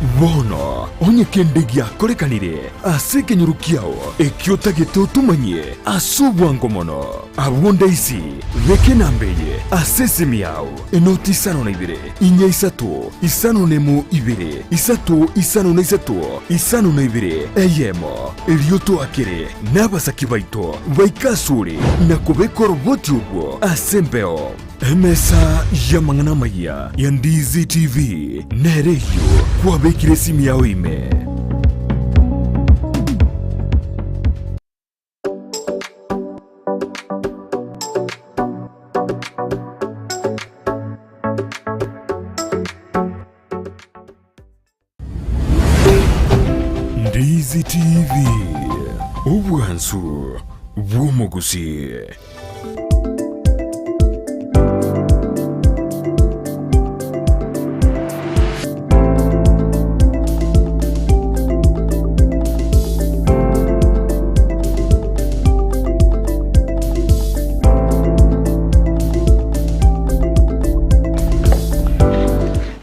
Bono, onye kendegia korekanire, ase kenyurukiao, ekiota geto tumanye, asubwango mono. Abonda isi, veke nambeye, ase semiao, enoti sano na ibire, inya isato, isano nemu ibire, isato, isano na isato, isano na ibire, eyemo, elioto akere, nabasaki baito, baikasuri, nakobeko roboti ugo, asembeo. Emesa ya mangana maya ya Ndizi TV nereyo kwa bekire simu yao ime. Ndizi TV ubwansu bw'umuguzi.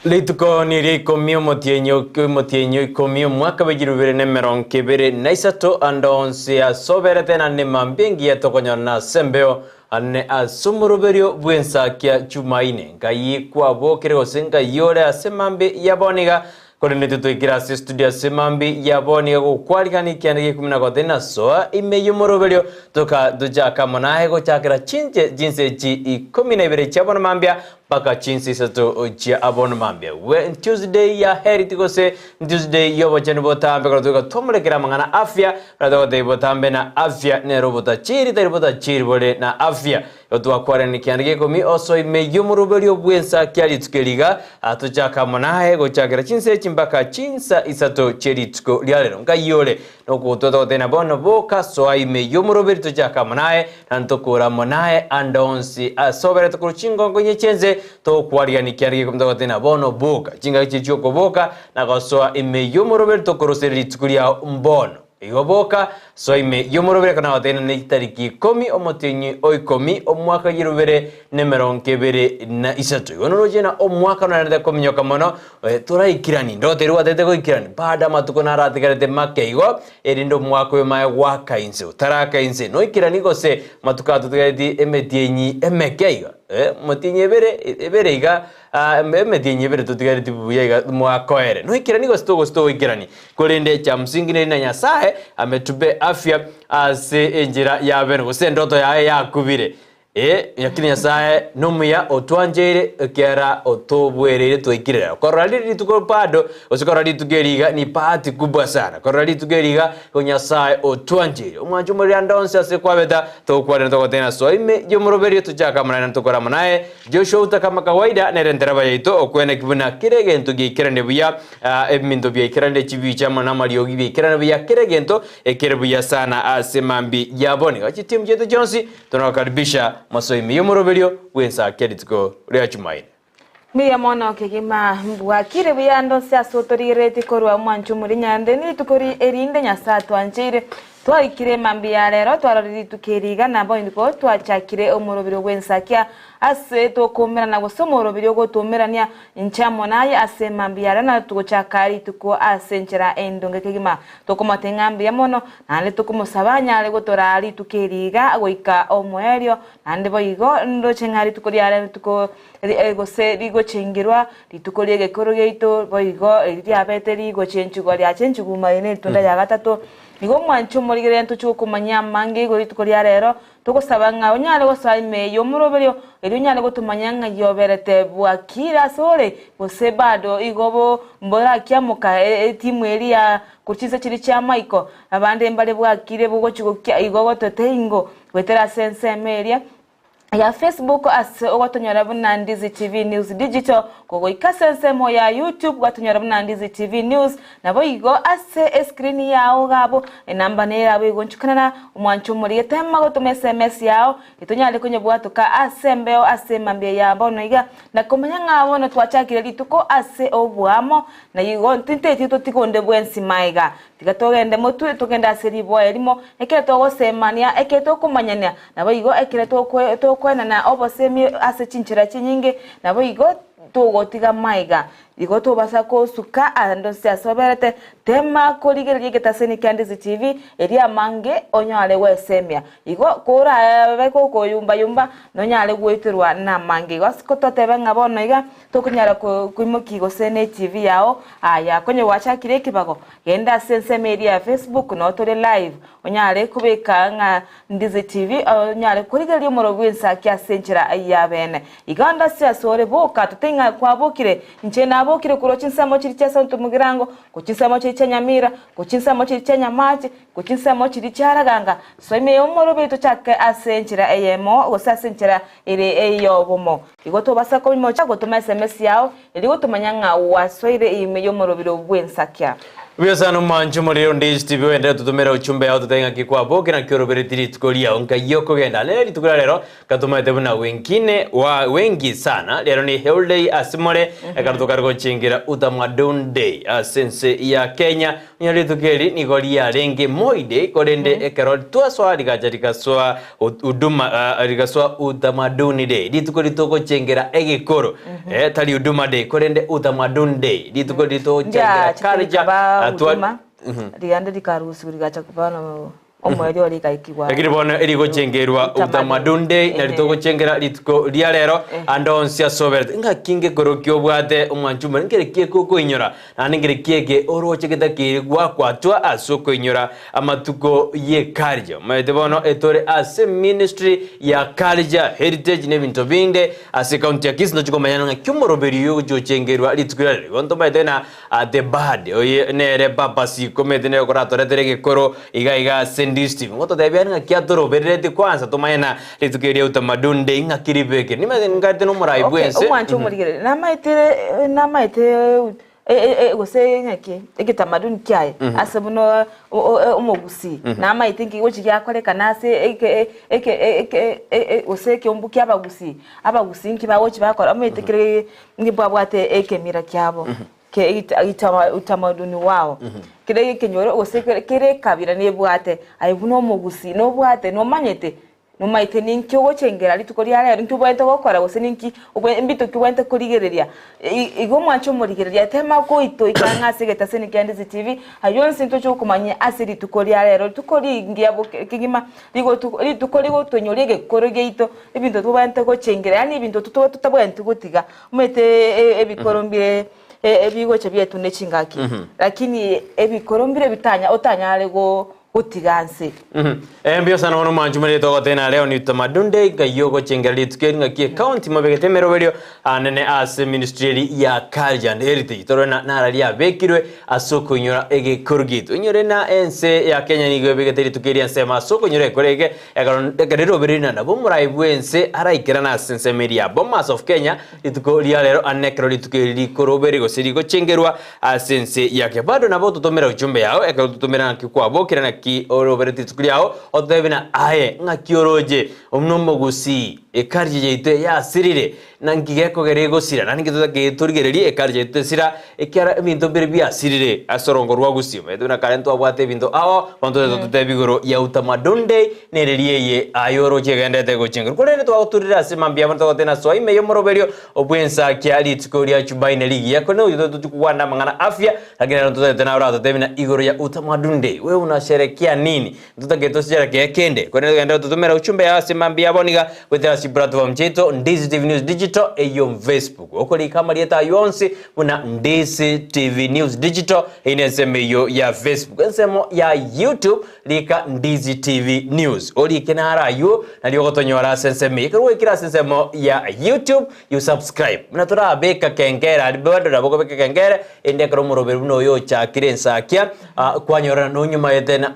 Leituko niri komio motienyo komio mwaka bejirubere nemeron kebere naisato andonsi asoberete na nemambengi ya tokonyona sembeo ane asumuruberio Ensakia Jumanne ngayi kwa bokere osenga yore asemambe yaboniga kone tutoikira studio semambi yaboniga kukwalika kianike kumina kotena soa imeyumuruberio toka dujaka monahe go chakira chinje jinse ji 12 chabona mambia baka chinsi sato chia abon mambia we Tuesday ya heri tikose Tuesday yo bachani botambe kwa tuka tomle kira mangana afya rado de botambe na afya ne robota chiri tari bota chiri bole na afya yotu akware ni kianike komi oso imeyumuruberio Ensakia litukeliga atuchaka monahe go chakira chinse chimbaka chinsa isato cheri tuko lialero ngayole noko toto tena bono boka so imeyumuruberio tuchaka monahe nantokura monahe andonsi asobere tukuchingo kwenye chenze to kwaria ni kiari kumtoka tena bono boka chinga chichoko boka na kosoa imeyumuruberio tokoroseri tukulia mbono igo boka so imeyumuruberio kana watena ni tariki 10 omotenyi oikomi omwaka yirubere nemeron kebere na isato igo norojena omwaka na kominyoka mono turaikirani ndoteru atete ko ikirani baada matuko na ratigarete makeigo erindo mwaka we mae waka inse utaraka inse no ikirani gose matuka tutigati emetienyi emekeiga motinye ebere iga emetienyi ebere tutigati bubuya mwaka ere no ikirani gosto ikirani kolende cha msingi na Nyasaye ametube afya ase enjira ya beno gose ndoto ya kubire yakini Nyasaye numuya otwanjere kera otobwerere twikirira korali tuko pado osikorali tugeriga ni pati kubwa sana korali tugeriga ko Nyasaye otwanjere umwanju muri andonse ase kwabeta tokware tokotena so ime yomuroberio tujaka munana tokora munaye Joshua utakama kawaida nerendera bayito okwene kibuna kiregento gikirane buya emindo byikirane chibicha mana Mario gibikirane buya kiregento ekerebuya sana ase mambi yaboni achitim jeto Jonsi tunakaribisha maso imeyumuruberio Ensakia litiko ria Jumanne Miya mwana okegima mbwakire buyando sia sotorireti korwa mwanchu muri nyande ni tukori erinde Nyasaye twanjire twaikire mambi ya rero twarori tukeriga nabo ndiko twachakire omurobiro Ensakia ase tokomera na gusomorobiro gotomerania inchamo naye ase mambi ya na tugochakari tuko ase nchera endonge kegima tokomatengambi ya mono nale tokomosabanya ale gotorari tukeriga agoika omwerio nande boigo ndo chengari tukori ale tuko gose rigo chengirwa ritukori gekoro geito boigo ria beteri go chenchugo ria chenchugo maine tunda ya gatatu nigo mwancho muri gento chukumanya mangi go ritukori rero tugusabanga onyale gosaime yomuroberio eri nyale gotumanyanga yoberete bwakira sore bose bado igobo mbora kyamuka timu eri ya kuchiza chiri cha Michael abande mbale bwakire bugo chigokya igogo toteingo wetera sense meria ya Facebook as watonyora buna Ndizi TV News Digital kogo ikasense mo ya YouTube watonyora buna Ndizi TV News nabo igo ase screen yao gabo enamba ne yabo igonchukana umwancho muri tema go tume SMS yao itonyale kunye bwatuka asembeo ase mambye yabo no iga na komanya ngabo no twachakire lituko ase obwamo na igo ntinte tito tikonde bwensi maiga tigatogende motu tugenda seribo elimo eketo go semania eketo kumanyania nabo igo eketo kwena na obosemi ase chinchira chinyinge nabo igo tugotiga maiga igo tobasa kosuka ando cia soberete tema korigereria getaseni Ndizi TV eria mange onyale wesemia igo kora beko koyumba yumba nonyale gwitirwa na mange igo sikototebe ngabono iga tokunyara kuimuki gosene TV yao aya konye wachakire kibago genda sense media ya Facebook no tore live onyale kubeka nga Ndizi TV onyale korigereria morogu Ensakia senchira ayabene iganda cia sore boka tutenga kwabukire nche nabukire kurochinsamo chiri cha santu mugirango kuchinsamo chiri cha Nyamira kuchinsamo chiri cha Nyamache kuchinsamo chiri cha Raganga soime yomoro beto chake asenchira eyemo gosasenchira ire eyobomo igoto basako mocha gotuma SMS yao ili gotumanya nga waswaire ime yomoro biro bwensakia Biosano mancho morero Ndizi TV wendera tutumera uchumbe yao tutenga kikwa na kiorobere tiri tukoria onka yoko genda lero tukura lero katuma tebuna wengine wa wengi sana lero ni holiday asimore ekatuka rgo chingira utamaduni day sense ya Kenya nyali tukeri ni goria renge moide korende ekero twaswa ligajarika swa uduma ligaswa utamaduni day ditukori toko chingira egekoro tali uduma day korende utamaduni day ditukori to chingira karja atwa riande dikarusu rigacha kubana omweli oli kaikiwa lakini bona eri gochengerwa utamaduni day na litoko chengera litko ria rero andonsia sobert nga kinge korokyo bwate omwanchuma ngere kieko koinyora na ngere kiege oroche gedakire gwa kwatwa asoko inyora amatuko ye karja maete bono etore ase ministry ya karja heritage ne binto binde ase county ya Kisii no chikomanyana nga kyomoroberi yo gochengerwa litkura rero gonto maete na the bad oye nere papa si komete ne korato reterege koro iga Ndizi ngoto debiana nga kiatoro berete kwanza tumayena litukeria utamaduni day nga kiribeke nime ngate no murai bwense omwancho murigere namaite gose ngaki ekitamaduni kyaye asabuno omogusii namaite ngigochi gyakoreka nase oseke ombuki abagusii nkibawochi bakora amaite ngibwabwate ekemira kyabo ke utamaduni wao kire kenyoro oseke kire kabira nebwate ayibuno mogusi no bwate no manyete no maite ninki ogocengera litukori ara nki bwente gokora gose ninki mbito kibwente kurigereria igo mwacho murigereria tema ko ito ikanga segeta seni Ndizi TV ayonse nto cyo kumanya asiri tukori ara tukori ngiabo kigima litukori go tonyoriege koroge ito ibinto tubwente gocengera yani ibinto tutabwente gutiga umete ebikorombire ebigoche byetu nechingaki lakini ebikorombire bitanya otanyale go utiganse mbio sana wono manju mari to gotena leo ni utamaduni day gayogo chengali tukenga ki county mabegete meroberio anene as ministry ya culture and heritage torona narali abekirwe asoko nyora ege korgito nyore na ense ya Kenya ni gebegete tukeria nsema asoko nyore korege egarero berina na bomurai bwense araikira na sense media bomas of Kenya lituko lia lero anekro litukeri koroberi go sirigo chengerwa sense yake bado na boto tomera ujumbe yao ekatutomera kikwa bokira na ki orobereti tukuliao otebina aye nga kioroje omnomo Gusii ekarje jeite ya sirire nangigeko gerego sira naningitoza geturigereri ekarje jeite sira ekyara ebinto berbia sirire asorongo rwa Gusii meduna karento abwate binto aho banto tutebigoro ya utamaduni day nereriye ayoroje gendete gochenga kurene to auturira semambia banto gotena soime yomoroberio obwensa kyali tukoria Jumanne ligi yako no yuto tukuwana mangana afya lakini ndo tena ora tebina igoro ya utamaduni day wewe unasherekea nini tutageto sijara kende kwene genda tutumera uchumbe ya semambia boniga wetera si platform cheto Ndizi TV News Digital eyo Facebook okoli kama lieta yonse una Ndizi TV News Digital ineseme yo ya Facebook ensemo ya YouTube lika Ndizi TV News oli kenara yo naliyogotonyora senseme ikirwe kira sensemo ya YouTube you subscribe mnatora beka kengera alibado naboko beka kengera ende kromoroberu no yo cha Ensakia kwanyora no nyuma yetena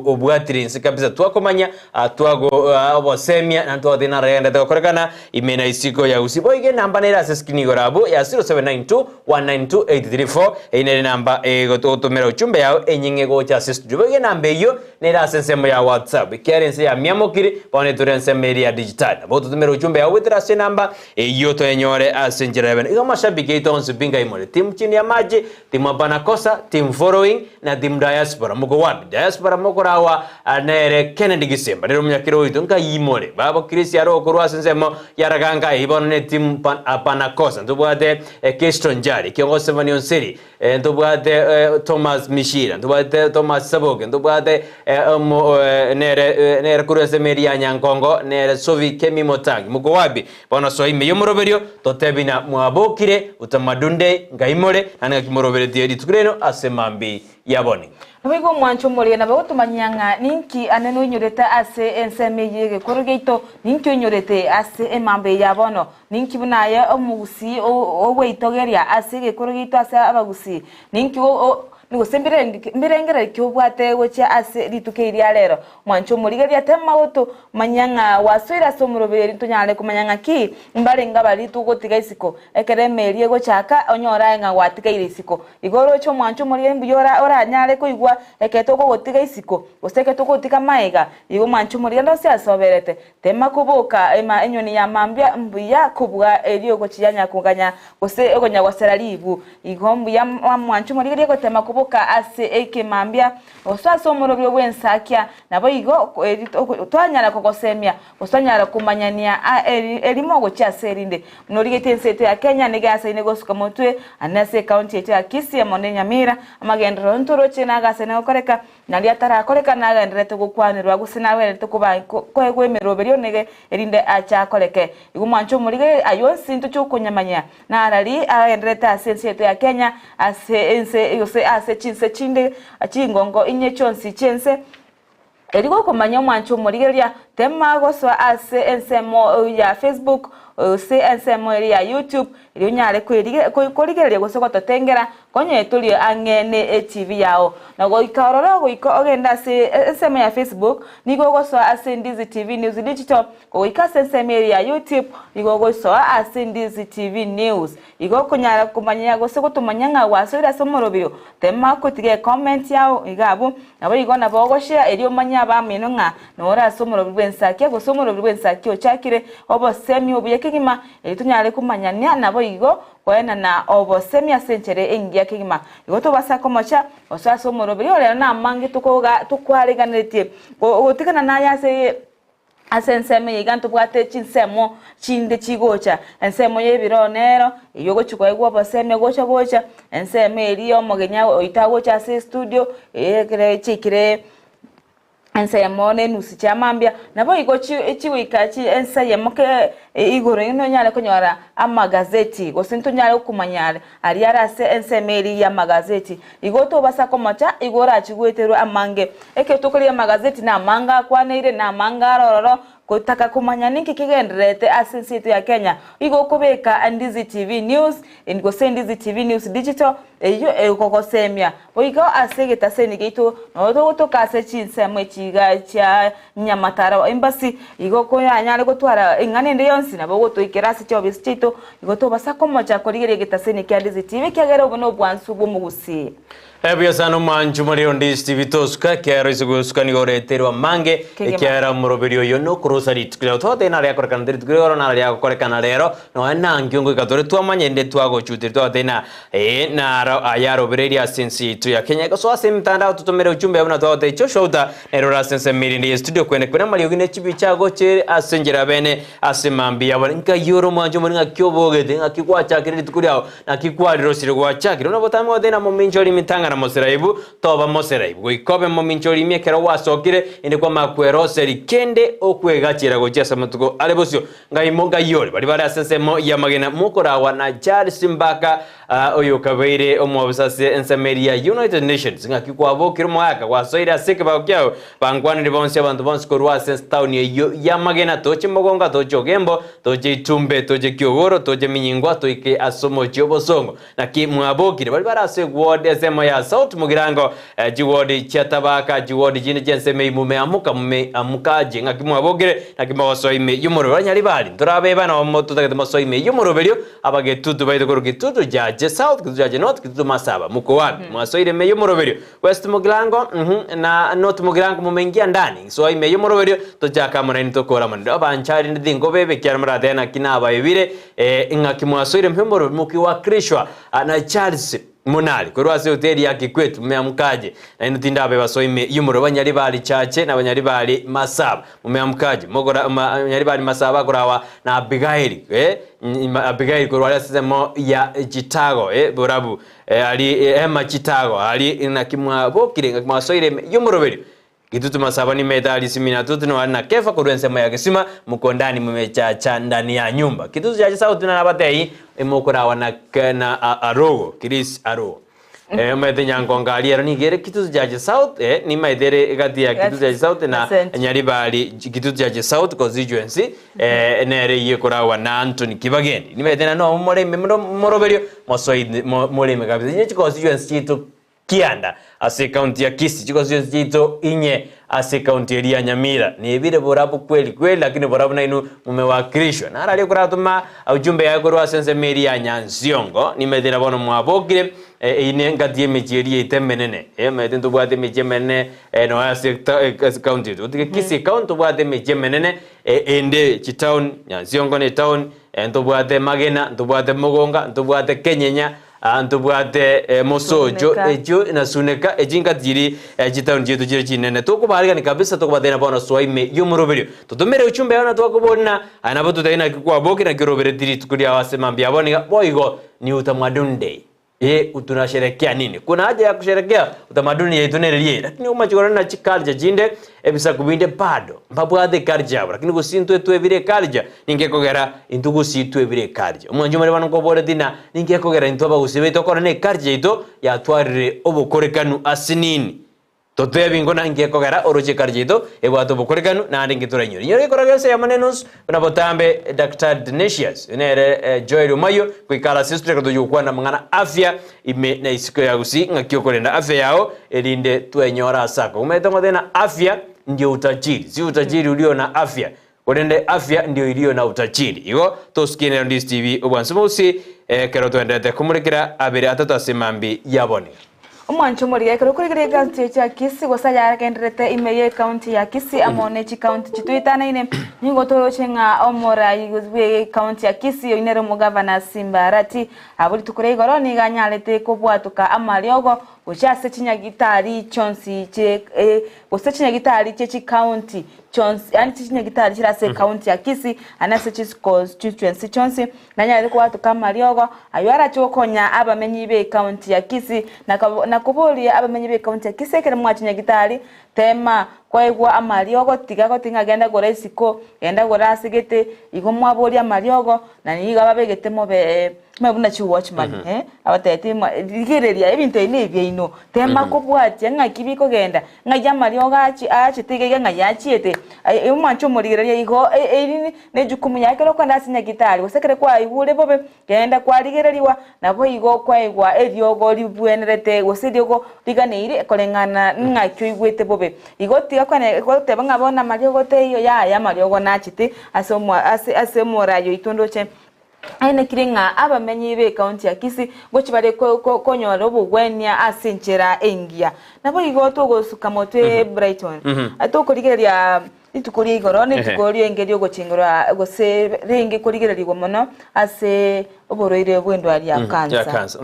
obwatirinsi kabisa twakomanya twago obosemia na twathina renda twakorekana imena isiko ya Gusii boige namba nera seskini gorabo ya 0792192834 ine namba gototomera uchumbe yao enyinge gocha assist boige namba yo nera sensemo ya WhatsApp ikiarense ya miamokiri bone turense ya digital abo tutumira ujumbe ya withera se namba iyo to enyore asenjera bene igo mashabiki itonse binga imore team chini ya maji team Abanakosa team following na team diaspora mugo wapi diaspora mukorawa anere Kennedy Gisemba rero munyakiro ito nka yimore babo Chris yaro kurwa sensemo yaraganga ibone team Abanakosa ndubwate Keston Jari kiongo Sevanion City ndubwate Thomas Mishira ndubwate Thomas Saboge ndubwate nere kurese meria nyankongo nere Sovi Kemi Motangi mugo wapi bono soime yomoroberio totebina mwabokire utamadunde ngaimore nanga kimorobere tiedi tukreno asemambi yaboni Nwigo mwancho muri na bagutumanyanga ninki aneno inyoreta ase ensemeye korugeito ninki inyorete ase emambe yabono ninki bunaye omugusi oweyitogeria ase korugeito ase abagusi ninki nigo sembirengera kyobwate gocha ase ritukeiria lero mwancho muri geria tema goto manyanga waswira somuroberi tunyale kumanyanga ki mbarenga bali tugotiga isiko ekeremerie gochaka onyora nga watigaire isiko igoro cyo mwancho muri mbiyora oranyale ko igwa eketo gotiga isiko oseke togotiga maega igo mwancho muri ndo se asoberete tema kubuka ema enyoni ya mambya mbuya kubwa elio gochiyanya kunganya ose egonya wasaralibu igo mbuya mwancho muri geria ko tema kubuka ase eke mambya oswaso murobyo wensakia nabo igo twanyala kogosemia osanyala kumanyania elimo gocha serinde norigete nsete ya Kenya negasa inegosuka motwe anase county ya Kisii and Nyamira amagendro ntoro chena gasa ne okoreka nali atara akoreka nagendre to gukwanirwa gusina were to kuba kwemerobyo nege erinde acha koreke igumwancho murige ayo sinto cyo kunyamanya narali agendreta asense ya Kenya ase chinse chinde achingongo inye chonsi chense erigo kumanya mwancho murigeria tema goswa ase ensemo ya Facebook se ensemo ya YouTube iri nyare kwirigeria gosoko totengera konye tuli angene TV yao nago ikaroro go ogenda se ensemo ya Facebook nigo goswa ase Ndizi TV News Digital go ikase ensemo ya YouTube nigo goswa ase Ndizi TV News igo kunyara kumanya gosoko tumanyanga wasura somorobiro tema kutige comment yao igabu nabo igo nabo share eri omanya bamino nga nora somorobiro Ensakia go somorobiro Ensakia ochakire obo semi obuyekigima tunyale kumanyanya nabo igo kwena na obo semi asenchere engia kigima igo to basako mocha oswaso morobiro le na mangi tukwariganete otikana na yase asenseme yiganto bwate chinsemo chinde chigocha ensemo yebironero iyogo chukwa igwa baseme gocha enseme eriyo mogenya oitagocha ase studio kire chikire ensemo ne nusi chamambia nabo igo chiwikachi ensemo ke igoro ino nyale konyora amagazeti gosinto nyale kumanyale ariara se ensemeri ya magazeti igoto basako macha igora chigwetero amange eke tokori ya magazeti na manga kwaneire na manga rororo kutaka kumanya ninki kigendrete asensitu ya Kenya igo kubeka Ndizi TV News ingo Ndizi TV News Digital eyo kokosemia oigo asegeta senigito no to kase chinsemo chiga cha Nyamatara embassy igo ko yanyale gotwara ingane ndi yonsi nabo goto ikerasi cyo bisito igo to basako mocha korigere getaseni kya Ndizi TV kyagera ubuno bwansu bwo mu Gusii Ebya sano manju muri Ndizi TV toska kero isugusuka ni goreterwa mange ekyara muroberio yo no kurosari tukyo tote na yakora kandiri tukyo na yakora kanalero no nangyongo katore twamanye nde twago chutir tote na na ayaro bereria sensi tu ya Kenya ko so asimtanda tutomere ujumbe abuna tote cho shouta erora sense mirindi studio kwene kwena mali yogine chibichago che asenjera bene asimambi yabana nka yoro manju muri ngakyoboge denga kikwacha kiri tukuryo na kikwadiro sire kwacha kiri unabotamo odena mominjori mitanga na mosiraibu toba mosiraibu goikobe mominjori miekera wasokire inde kwa makwero seri kende okwegachira gochesa matuko alebosio ngaimo yori bali bali asensemo ya magena mukorawa na Jari Simbaka oyo kabeire omwabusase ensameria United Nations ngakikwabo kirimo aka wasoira sike bakyao bangwana libonse abantu bonse korwa sense town ya magena toche mogonga toche gembo toche itumbe toche kyogoro toche minyingwa toike asomo chobosongo na kimwabokire bali barase ward esemo ya South Mugirango jiwodi chatabaka jiwodi jine jenseme mume amuka jenga kimwabokire na kimawasoime yumoro banyali bali turabe bana omoto takete masoime yumoro belio abage tutu baito koroki tutu ja chache south kitutu chache north kitutu masaba muko wapi mwasoire meyo moroberio west mugirango na north mugirango mumeingia ndani so meyo moroberio tochaka muraini tokora mando abanchari ndingo bebe kyara muratena kinaba ibire ingaki mwasoire mpemoro mukiwakrishwa na Charles Munali kurwase hoteli ya Kikwetu mumeamkaje na inutinda beba soime yumuro banyari bali chache na banyari bali masaba mumeamkaje mogora banyari bali masaba kurawa na Abigail Abigail kurwala sema ya Chitago borabu ali Emma Chitago ali na kimwa bokire ngakima soire yumuro beli kitutu masaba ni medali simina tutu no na kefa kurwense moya kisima mukondani mumechacha ndani ya nyumba kitutu chache sauti na batei imokora na arogo Chris arogo maite nyangonga aliero ni gere kitutu chache south ni maidere gati ya kitutu chache south na nyaribali kitutu chache south constituency nere yekora na Anthony Kibagendi ni maite na no moroberio mosoid moleme kabisa ni constituency chitu Kianda ase county ya Kisii chiko zito inye ase county ya Nyamira ni vile borabu kweli lakini borabu na inu mumewakilishwa na ali kuratuma ujumbe yako rwa sense meri ya Nyansiongo ni medira bono mwabokire ine ngati emechieri itemenene mete ntubwate mechemenene no ase county utike Kisii county tubwate mechemenene ende chitown Nyansiongo ne town ntubwate Magena ntubwate Mugonga ntubwate Kenyenya antubwate mosojo ejo nasuneka ejinga diri jitaun jetu jire chinene tokubariga ni kabisa tokubatena bona swaime yumuroberio tutumere uchumbe yana twakubona anabo tutaina kwa boki na kirobere diri tukuria wasema mbia boniga boigo ni utamaduni utunasherekea nini kuna haja ya kusherekea utamaduni yetu nerelie lakini umachikora na chikalja jinde ebisa kubinde bado mbabwade karja lakini gusintu twebire karja ningekogera intugusi twebire karja umwanjo mari bano kobore dina ningekogera intoba gusibe tokora ne karja ito yatwarire obukorekanu asinini totebi ngona ngekogera oroche karja ito ebwato obukorekanu na ndingitura nyori nyori koragese ya manenos unabotambe Dr. Denisius nere Joy Rumayo kuikara sister kutoyukwa na mangana afya ime na isiko ya Gusii ngakiokorenda afya yao elinde twenyora sako umetongo tena afya ndio utajiri si utajiri ulio na afya Kodende afya ndio iliyo na utajiri. Igo toskine Ndizi TV obwansubusi kero twendete kumulikira abiri atatu asemambi yabone. Umwancho muri kero kuri county ya Kisii gosaya kendrete imeye county ya Kisii amone chi county chituitana ine ningo torochenga omora iguzwe county ya Kisii inere mugavana Simbarati aburi tukure igoro ni ganyalete kobwatuka amariogo ushase chinyagitari chonsi che usachinyagitari che chi county chonsi ani chinyagitari chirase county ya Kisii anase constituency chonsi nanyale kwatuka amariogo ayara chokonya abamenyi be county ya Kisii na kubuli abamenyi be county ya Kisii kere mwachinyagitari tema kwaigwa amariogo tigako tingagenda gore isiko enda gore asigete igo mwabuli amariogo na niga babegete mobe mabuna chi watchman abatete digereria ebintu inebye ino tema kubwati ngakibiko genda ngajya amariogo achi tigege ngayachiete umwancho murigereria igo eri ne jukumu yake lokanda asinyagitari usekere kwa ibule bobe genda kwa rigereriwa nabo igo kwaigwa eriogo libwenerete gosiriogo liganeire kolengana ngakyo igwete bobe igo kwane kote bangabona mariogo te iyo ya mariogo nachite asemora yo itondoche aine kiringa abamenyi be county ya Kisii gochibare konyoro bugwenya asinchera engia nabo igo togosuka motwe Brighton atokorigeria itukuri igorone tukori engerio gochingora gose renge korigererirwa mono ase oboroire bwendo ali ya kansa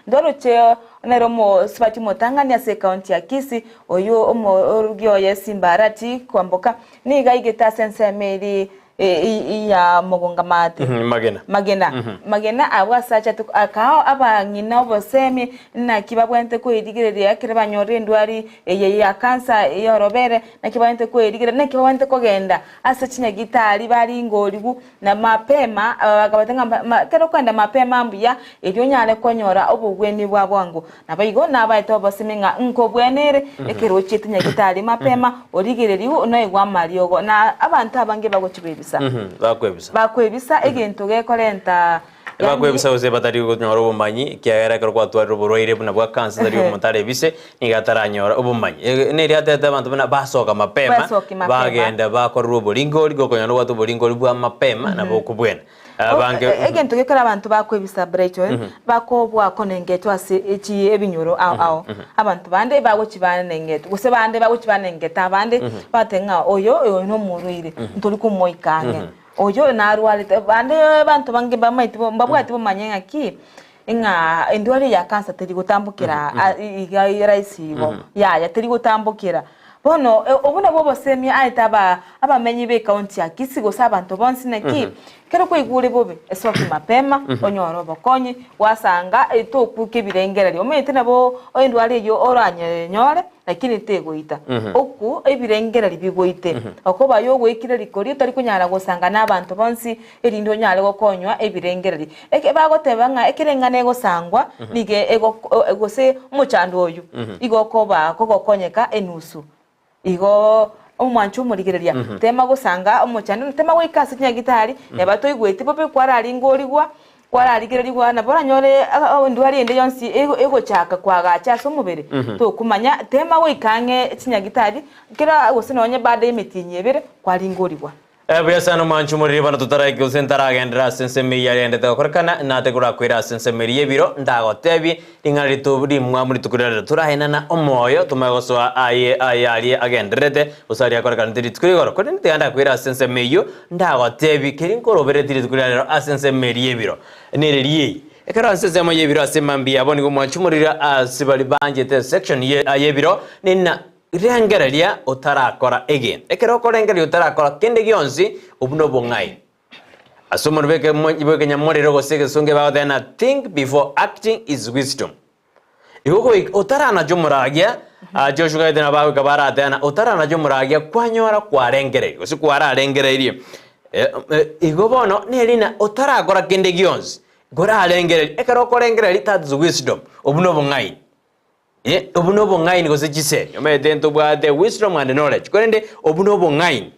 ndoroche neromo sipati motangani ase county ya Kisii oyo omorugyo ya Simbarati kwamboka niga igeta sense meri iya mogonga mate magena awasacha akao abangina obosemi na kibabwente ko idigereria kire banyore ndwari ya kansa yorobere na kibabwente ko idigere na kibabwente ko genda asachinya gitari bari ngorigu na mapema bagabatenga kero kwenda mapema mbuya elyo nyale konyora obugweni bwa bwangu nabayigo nabaito oboseminga nko bwenere ekero chitinya gitari mapema origereriwo no igwa mariogo na abantu abange bagochibebisa bakwebisa egento gekorenta Bakwebisa ose batari kunyora obumanyi kiagera ko kwatwara oborwaire buna bwa cancer tari omutare bise nigataranyora obumanyi ne riatete abantu bana basoka mapema bagenda bakorwa oboringori gokonyora gwatu oboringori bwa mapema na bokubwena bange egento gekora abantu bakwebisa Brighton bakobwa konengeto ase echi ebinyoro ao abantu bande bago chibane nengeto gose bande bago chibane ngeta abande batenga oyo no muruire ntoli kumoikange oyo narwalite bande bantu bange bamaitbo mbabwati bomanyenga ki inga endwari ya cancer teri gutambukira iga raisibo ya teri gutambukira bono obuna bobo semia aitaba abamenyi be county ya Kisii go sabantu bonsi neki kero ko igure bobe esoki mapema onyoro bokonyi wasanga etokuke birengereri omete nabo oyendwari yo oranye nyore lakini tegoita oku ebirengereri bigoite okoba yo gwikire likori tari kunyara gosanga nabantu bonsi erindo nyale gokonywa ebirengereri eke bagotebanga ekirengane gosangwa nige egose muchando oyu igokoba kogokonyeka enusu igo omwanchu murigereria tema gusanga omuchano tema wikasi nyagitari yabato igwete pope kwarari ngorigwa kwararigererigwa na bora nyore ndwari ende yonsi ego chaka kwagacha so mubere to kumanya tema wikange chinyagitari kira gusinonya bade imetinyebere kwari ngorigwa Biasano manchu muri bana tutara kusentara gendra sensemi yari ende tokorkana na te kura kwira sensemi yebiro ndago tebi ingari tubudi mwamuri tukurera turahena na omoyo tumagoswa ayali agendrete usari akorkana tiri tukurigoro kodin te anda kwira sensemi yo ndago tebi kirinkoro bere tiri tukurera asensemi yebiro nereriye ekara sensemi yebiro asemambi aboni ko manchu muri asibali banje te section yebiro nina Rengereria utarakora again. Ekero korengereria utarakora kende gionzi obuno bongai. Asumur beke nyamori rogo sege sunge ba dena think before acting is wisdom. Igoko utarana jumuragia Joshua dena ba kabara dena utarana jumuragia kwanyora kwa rengere. Osi kwara rengereria. Igobono nelina utarakora kende gionzi. Gora rengere ekero korengereria that's wisdom obuno bongai. Obunobo ngain go sejise omedento bwa the wisdom and knowledge korende obunobo ngain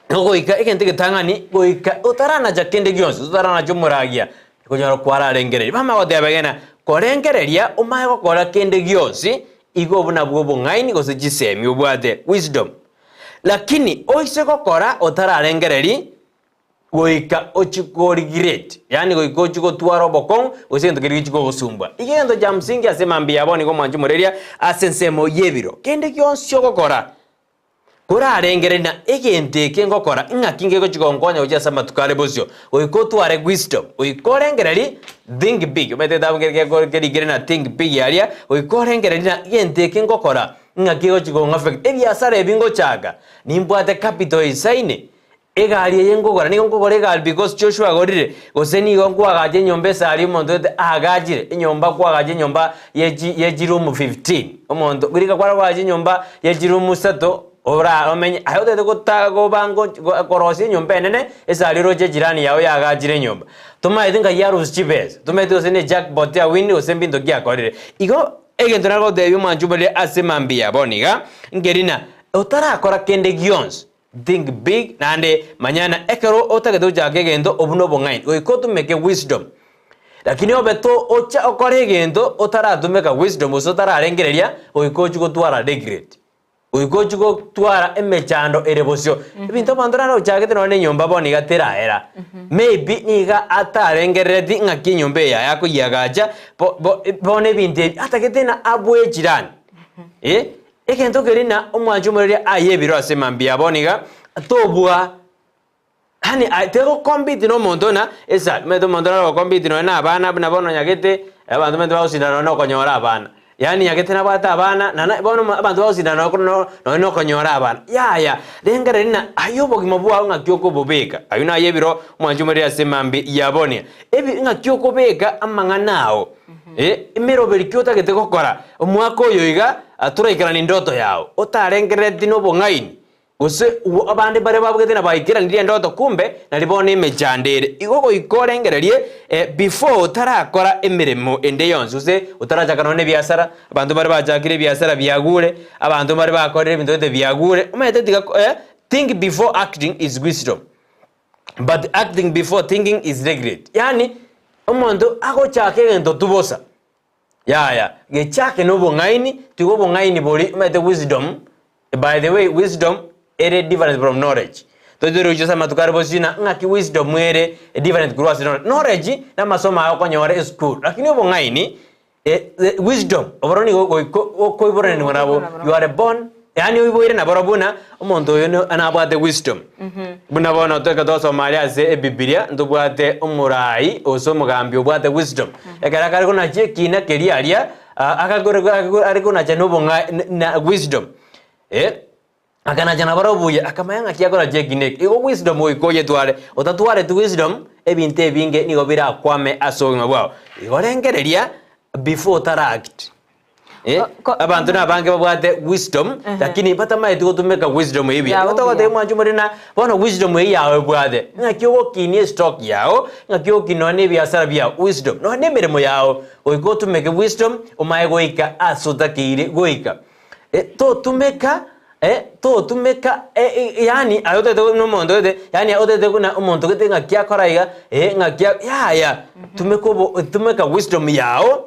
go ika ekente getangani go ika utarana jakende gyonse utarana jumuragia konyoro kwara rengereri bama go debegena korengereria umaye kora kende gyonse igo obuna bwo ngain go sejise mi bwa the wisdom lakini oise kokora utararengereri goika ochikori great yani goika ochiko twaro bokong osendo kirichiko gosumba igendo jam singi asemambi aboni ko manju moreria asensemo yebiro kende kyonsyo gokora kora arengerena egende kengokora ingakinge gochiko ngonya oja sama tukare bosyo goiko tware wisdom goikorengereri think big mete dabgerge gorgerigena think big yaria goikorengerena egende kengokora ingakigo chiko ngafek ebiasara ebingo chaga nimbwate capital isaine egari yengogora ni ngogora egali because Joshua gorire goseni ngwaga nyombe sari mondo agajire inyomba kwagaje nyomba yejirumu 15 omondo gurika kwara kwaje nyomba yejirumu 3 ora omenye ayote gutago bango korosi nyombe nene esari roje jirani yawe yagajire nyomba tuma idinga yarus chibes tuma idosene jackpot ya win osembindo gya gorire igo egentona go debi manjubele asemambia boniga ngerina utarakora kende gions think big nande manyana ekero otagedo jage gendo obunobo ngain oikotu meke wisdom lakini obeto ocha okore gendo otaratumeka wisdom osotara arengereria oikochu gotwara regret oikochu gotwara emechando erebosio binto bandora ojagete none nyomba boni gatera era maybe niga atarengeredi ngaki nyombe ya yako yagaja bone binte atagete na abwe jirani ekento gerina omwanju moreria ayebiro asemambia boniga tobua hani atego compete no mondona esa medo mondona go compete no na abana na bono nyagete abantu medo bausindana no konyora abana yani nyagete na bata abana na bono abantu bausindana no konyora abana ya dengerina ayobo gimobua ngakyoko bobeka ayuna ayebiro omwanju moreria asemambi yabonia ebi ngakyoko beka amanganao imero berikyota gete gokora omwako yoiga aturaikana ni ndoto yao otarengeredi no bongaini ose abande bare babugete na baikira ndi ndoto kumbe nalibona imejandere igogo ikorengererie before utarakora emiremo ende yonse use utaraja none biasara abantu bare bajakire biasara byagure abantu bare bakorera ibintu byagure umete think before acting is wisdom but acting before thinking is regret. Yani omonto ako chake gento tubosa. Ya gechake no bongaini tugo bongaini bori mete wisdom. By the way, wisdom is different from knowledge. Todo rojo sama tukar bosina ngaki wisdom mwere different gross knowledge na masoma yako nyore school. Lakini bongaini wisdom oboroni ko iboroni ngorabo you are born yani uiboire na borobuna omonto yo anabwate wisdom. Buna bona toka to Somalia se Biblia ndubwate umurai oso mugambi obwate wisdom. Ekaraka kuna chekina keriaria akagora ariko na chanobo na wisdom. Akana jana barabuya akamayanga kiakora jekine ego wisdom oikoye tware otatware tu wisdom ebinte binge nigo bira kwame asonga bwao igorengereria before taract abantu nabange babwate wisdom lakini bata mai tugotumeka wisdom ebi bata wate mwanju marina bona wisdom yawe bwate ngakyo kinie stock yao ngakyo kinone biasara bia wisdom no nemeremo yao oiko tumeke wisdom omaye goika asotakire goika to tumeka yani ayote no mondo de yani ayote kuna mondo gete ngakia koraiga ngakia ya tumeka wisdom yao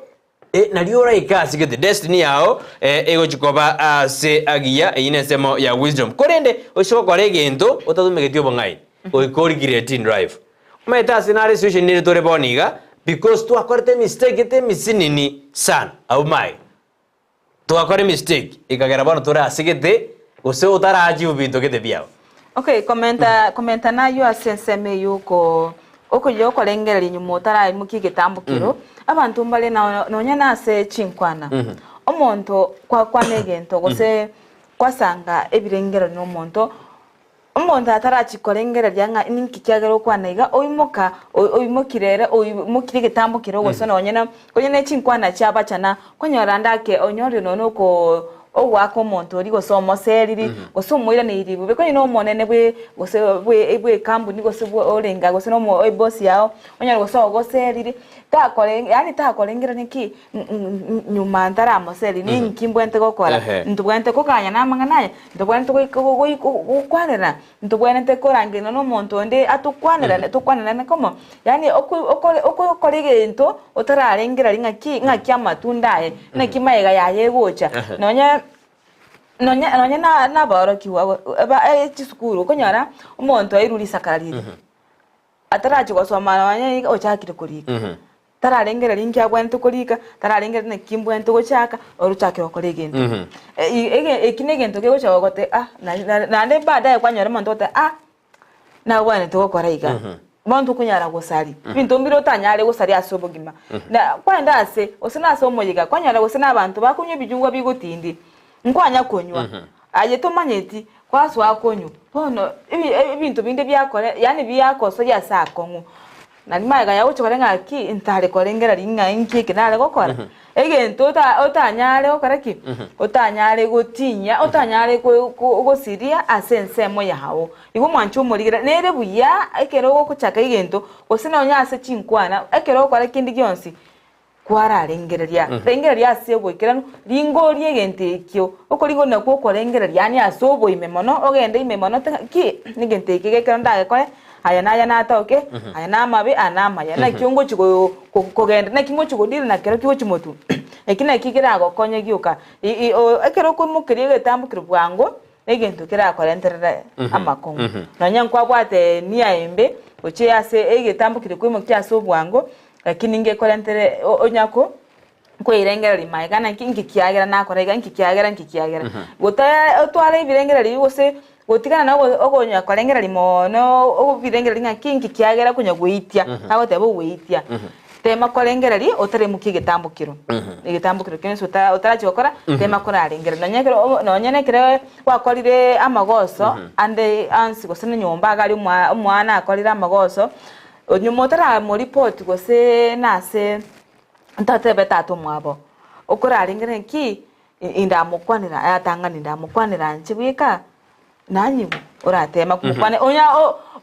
na liora ikasi gete destiny yao ego chikoba se agia inesemo ya wisdom korende osho kore gento otatumeke tio bongai oikori creating drive meta scenario situation ni tore boniga because tu akorte mistake te misinini san au mai tu akore mistake ikagera bono tora asigete ose utaraji ubintu gete biao. Okay, komenta na yo asenseme yuko oko yoko lengeri nyumo tara imuki getambukiro abantu mbale na nyana se chinkwana. Omonto kwa negento gose kwasanga ebirengero no monto omonto atarachi kolengera lyanga ninki kyagero kwanaiga oyimokirere oyimokire getambukiro gose no nyana chinkwana cyaba cyana konyorandake onyori nonoko wako monto ri gosomo seriri gosomoira ni iribu beko no monene bwe kambuni gose olenga gose no boss yao onya goso goseriri ta kole yani ta kolengera niki nyuma ndara moseri ni nkimbwente gokora ndubwente kokanya namanganaye ndubwente kwanera ndubwente korangina no monto nde atukwanera ne komo yani okolege nto otararengera ngaki amatundaye nakimaega yayegocha nonya na baro kiwa ba chisukuru konyara umonto iruri sakariri ataraje gosoma wanya ochakire kurika tararengera linki abwente kurika tararengera ne kimbwente gochaka oruchakire kurigento ekinegento kegocha gote na ne baadaye kwanyara monto te na bwana to koraiga bonto kunyara gosari bintu mbiro tanyare gosari asobogima na kwenda ase osina so moyiga kwanyara gosina abantu bakunyo bijungwa bigotindi nkwanya konywa aje tomanyeti kwaswa konyo bono ibintu binde byakore yani byakoso yasakongu nalimaga yawo chokorenga ki intare korengera ringa inki kinale gokora egento otanyare okaraki otanyare gotinya otanyare gosiria asensemo yawo igo mwanchu murigira nere buya ekero gokuchaka igento osina onyase chinkwana ekero okora kindi gyonsi kwara rengereria asebo ikirano ringo riegente ikyo okorigo na kokorengereria yani asobo imemono ogende imemono ki nigente ikigekero ndagekore aya na atoke aya na mabe anama ya na kyongo chigo kogenda na kingo chigo dira na kero kiwo chimotu ekina kikira gokonye gyuka ekero ko mukiri getambukiro bwango egento kira korenterera amakongo nanya nkwabwate niya embe oche ase egetambukiro ko mukya so bwango lakini ngekorentere onyako kwirengera rimaiga na kingi kiagera nakorega nkikiagera gota otware ibirengera rigose gotigana na ogonya korengera limono obirengera linga kingi kiagera kunya gwitia agotebo gwitia tema korengera ri otare mukigetambukiro igetambukiro kenso otarachi gokora tema korarengera nonyene kire wakorire amagoso ande ansi gosene nyomba agari umwana akorira amagoso onyumotara mo report gose nase ntatebe tatu mwabo okorarengera ki indamukwanira ayatangana indamukwanira nchibwika nanyibu oratema kumukwane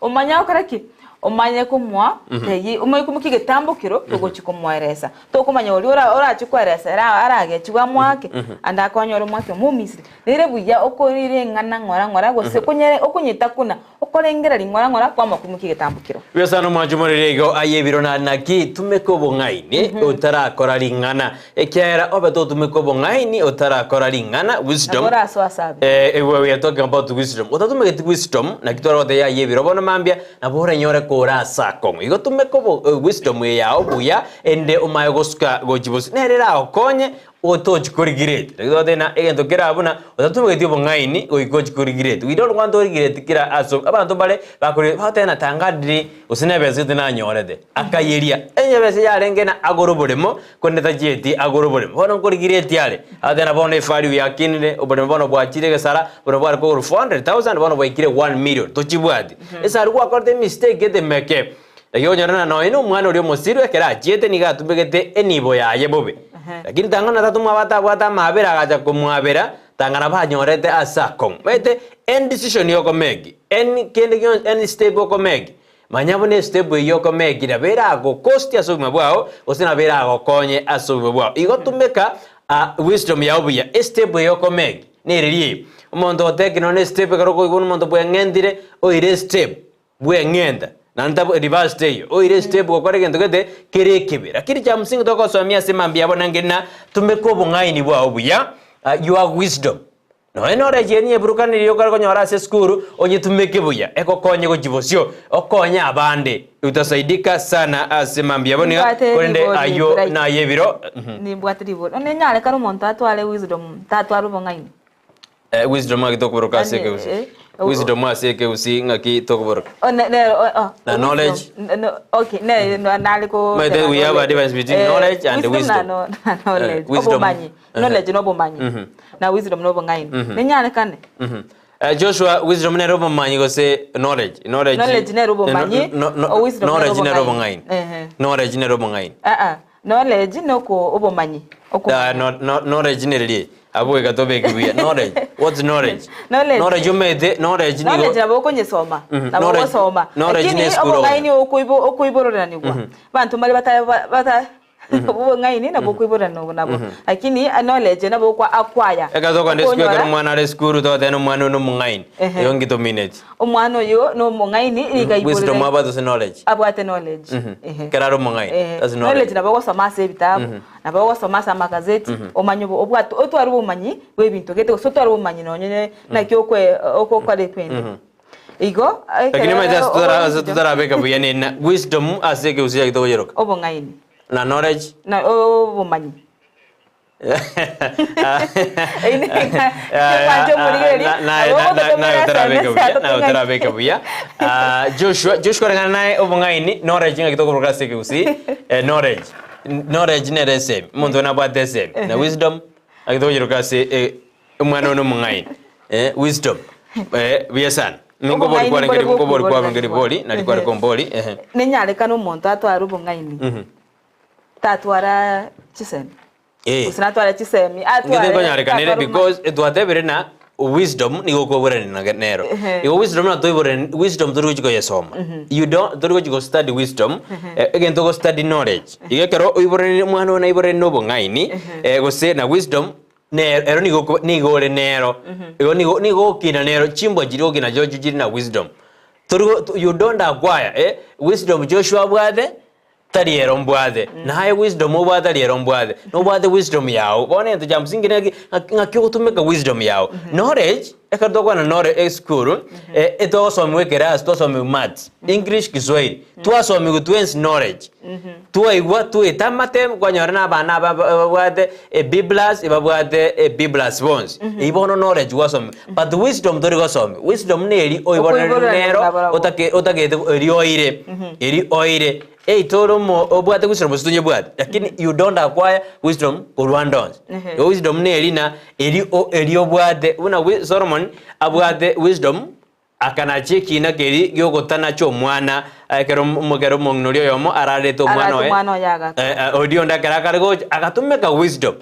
omanya okaraki omanye kumwa teyi umaye kumukigetambukiro togochikomweresa tokumanya oli orachikweresa arage chigwa mwake anda akonyoro mwake mumisiri nere buya okorire ngana ngora gose kunyere okunyita kuna korengera ringora kwa makumuki getambukiro Biasano majumorego ayebiro na ki tumeko bongaini utarakora ringana ekera obeto tumeko bongaini utarakora ringana wisdom agora so asabe we are talking about wisdom utatumeke wisdom na kitoro de ayebiro bona mambia na bora nyore kora sako igo tumeko wisdom ya obuya ende umayogoska gojibos nerera okonye otoji korigirate like that na egento kera abuna otatumwe gitio bongaini oikoji korigirate we don't want to regret kira aso abantu bale bakore batena tangadiri usinebeze tena nyorede akayeria enyebese yarenge na agorobolemo koneta jeti agorobolemo bono korigirate yale atena bono ifari yakinire obono bono bwachire gesara bono bwa ko 400,000 bono bwikire 1 million tochibwadi esa ruwa korte mistake gete meke yo nyorana no ino mwana uri mosiru ekera jete niga tubegete enibo yaye bobe lakini tangana tatumwa bata mabera gacha kumwabera tangana banyorete asakong wete end decision yoko megi any step yoko megi manyabone step yoko megi na bera go cost asubwe bwao osina bera go konye asubwe bwao igo tumeka wisdom ya obuya step yoko megi neriri umuntu otekino ne step karoko igo umuntu bwengendire oire step bwengenda nanta reverse day oire step gukora gento gete kirekebera kiri cha msingi toko somia sema mbia ngena tumeko bongaini bwa obuya your wisdom no enora jeni eburukani yo kariko nyora se skuru onye tumeke buya eko konye go jibosio okonya abande utasaidika sana asema mbia bona korende ayo na yebiro ni bwatiri bo one nyale karo monta atwale wisdom tatwaru bongaini wisdom agito kuroka seke usi wisdom aseke usi ngaki tokobor na knowledge okay no naliko we have a difference between knowledge and wisdom knowledge obomanyi knowledge no bomanyi na wisdom no bongaini nenyale kane Joshua wisdom ne robo manyi go say knowledge ne robo manyi wisdom knowledge ne robo ngaini knowledge ne robo ngaini knowledge no ko obomanyi knowledge ne lie abo gatobe kibuya knowledge what's knowledge knowledge umede knowledge abo konyesoma nabo soma knowledge abo ngaini okuiborora nigwa bantu mali bata ubo ngaini nabo kuiborora nabo lakini knowledge nabo kwa acquire ekazoka ndesikuwa kero mwana ale skuru to teno mwana no mungaini yongi to minute omwana yo no mungaini igaiborora wisdom about knowledge abwate knowledge keraro mungaini that's knowledge nabo gosoma se bitabu nabo gosoma sa magazeti omanyo obwato otwari bumanyi webintu gete so twari bumanyi nonyene nakyo kwe okokale kwende igo lakini tutara beka buyane na wisdom aseke usiya kitoyeroka obongaini na knowledge na obumanyi Joshua ngana obongaini knowledge ngakitokoroka seke usi knowledge ne resem muntu na bwate sem na wisdom akitoyeroka se umwana no mungaini wisdom biasan ningo bori kwa ngeri bori na likwara kombori nenyale kanu muntu atwara obongaini tatwara chisemi usinatwara chisemi atwara ngende konyare kanere because etwatebere na wisdom ni gokobore na nero yo wisdom na toibore wisdom turu go yesoma you don't turu go study wisdom again to go study knowledge igekero oibore mwana na ibore no bongaini go se na wisdom ne ero ni gore nero yo ni go kina nero chimbo jiro kina jojo jiri na wisdom turu you don't acquire wisdom Joshua bwade tariero mbwade na haye wisdom obwade tariero mbwade no bwade wisdom yao bone nto jamsingine ngakyo tumeka wisdom yao knowledge ekadokwa na knowledge school eto somwe keras to somwe maths English Kiswahili to somwe gutwens knowledge to igwa to etamate kwanyarana bana babwade biblas ibabwade biblas bones ibono knowledge wasome but wisdom tori gosome wisdom neri oibona nero otake eri oire toromo obwate wisdom bustunye bwate lakini you don't acquire wisdom kurwandons wisdom neri na eri obwate una Solomon abwate wisdom akana cheki na keri gyogotana cho mwana kero mugero mongnorio yomo arareto mwana odio ndakara kargo akatumeka wisdom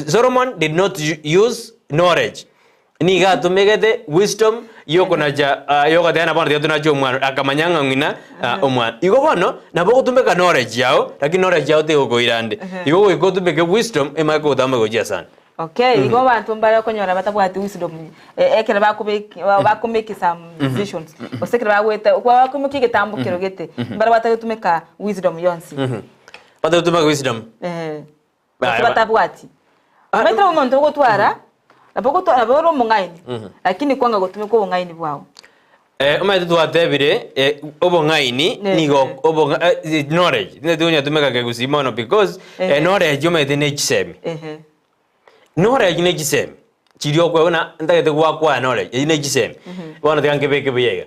Solomon did not use knowledge ni gatumegete wisdom yoko naja yoko tena bana tetu nacho mwana akamanyanga ngina omwana igo bono nabo gutumeka knowledge yao lakini knowledge yao te uko irande igo iko tumeke wisdom emako tamba goja sana Okay, igo bantu mbara konyora batabwati wisdom. Ekera bakumeki some decisions. Osekera bagweta kwa bakumeki getambukiro gete. Mbara batagutumeka wisdom yonsi. Batagutumeka wisdom. Batabwati. Ametra umuntu gutwara. Napoko to aboro mungaini. Lakini kwanga gutumeka ubungaini bwawo. Umaite twatebire obongaini nigo knowledge. Ndetunya tumeka ke Gusii mono because knowledge umaite ne chisemi. Knowledge ne chisemi. Chirio kwa una ndagete kwa knowledge ne chisemi. Wana tyange beke beyega.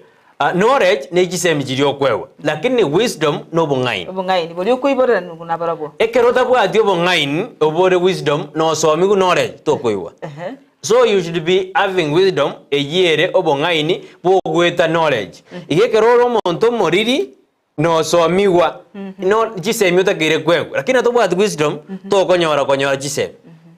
Knowledge ne chisemi chirio kwa. Lakini wisdom no bongaini. Bongaini boli kuibora nguna barabo. Ekerota bwa dio bongaini obore wisdom no so mi knowledge to koiwa. So you should be having wisdom eyere obongaini bo gweta knowledge. Igekeroro monto moriri no so miwa. No chisemi utagire kwego. Lakini to bwa wisdom to konyora chisemi.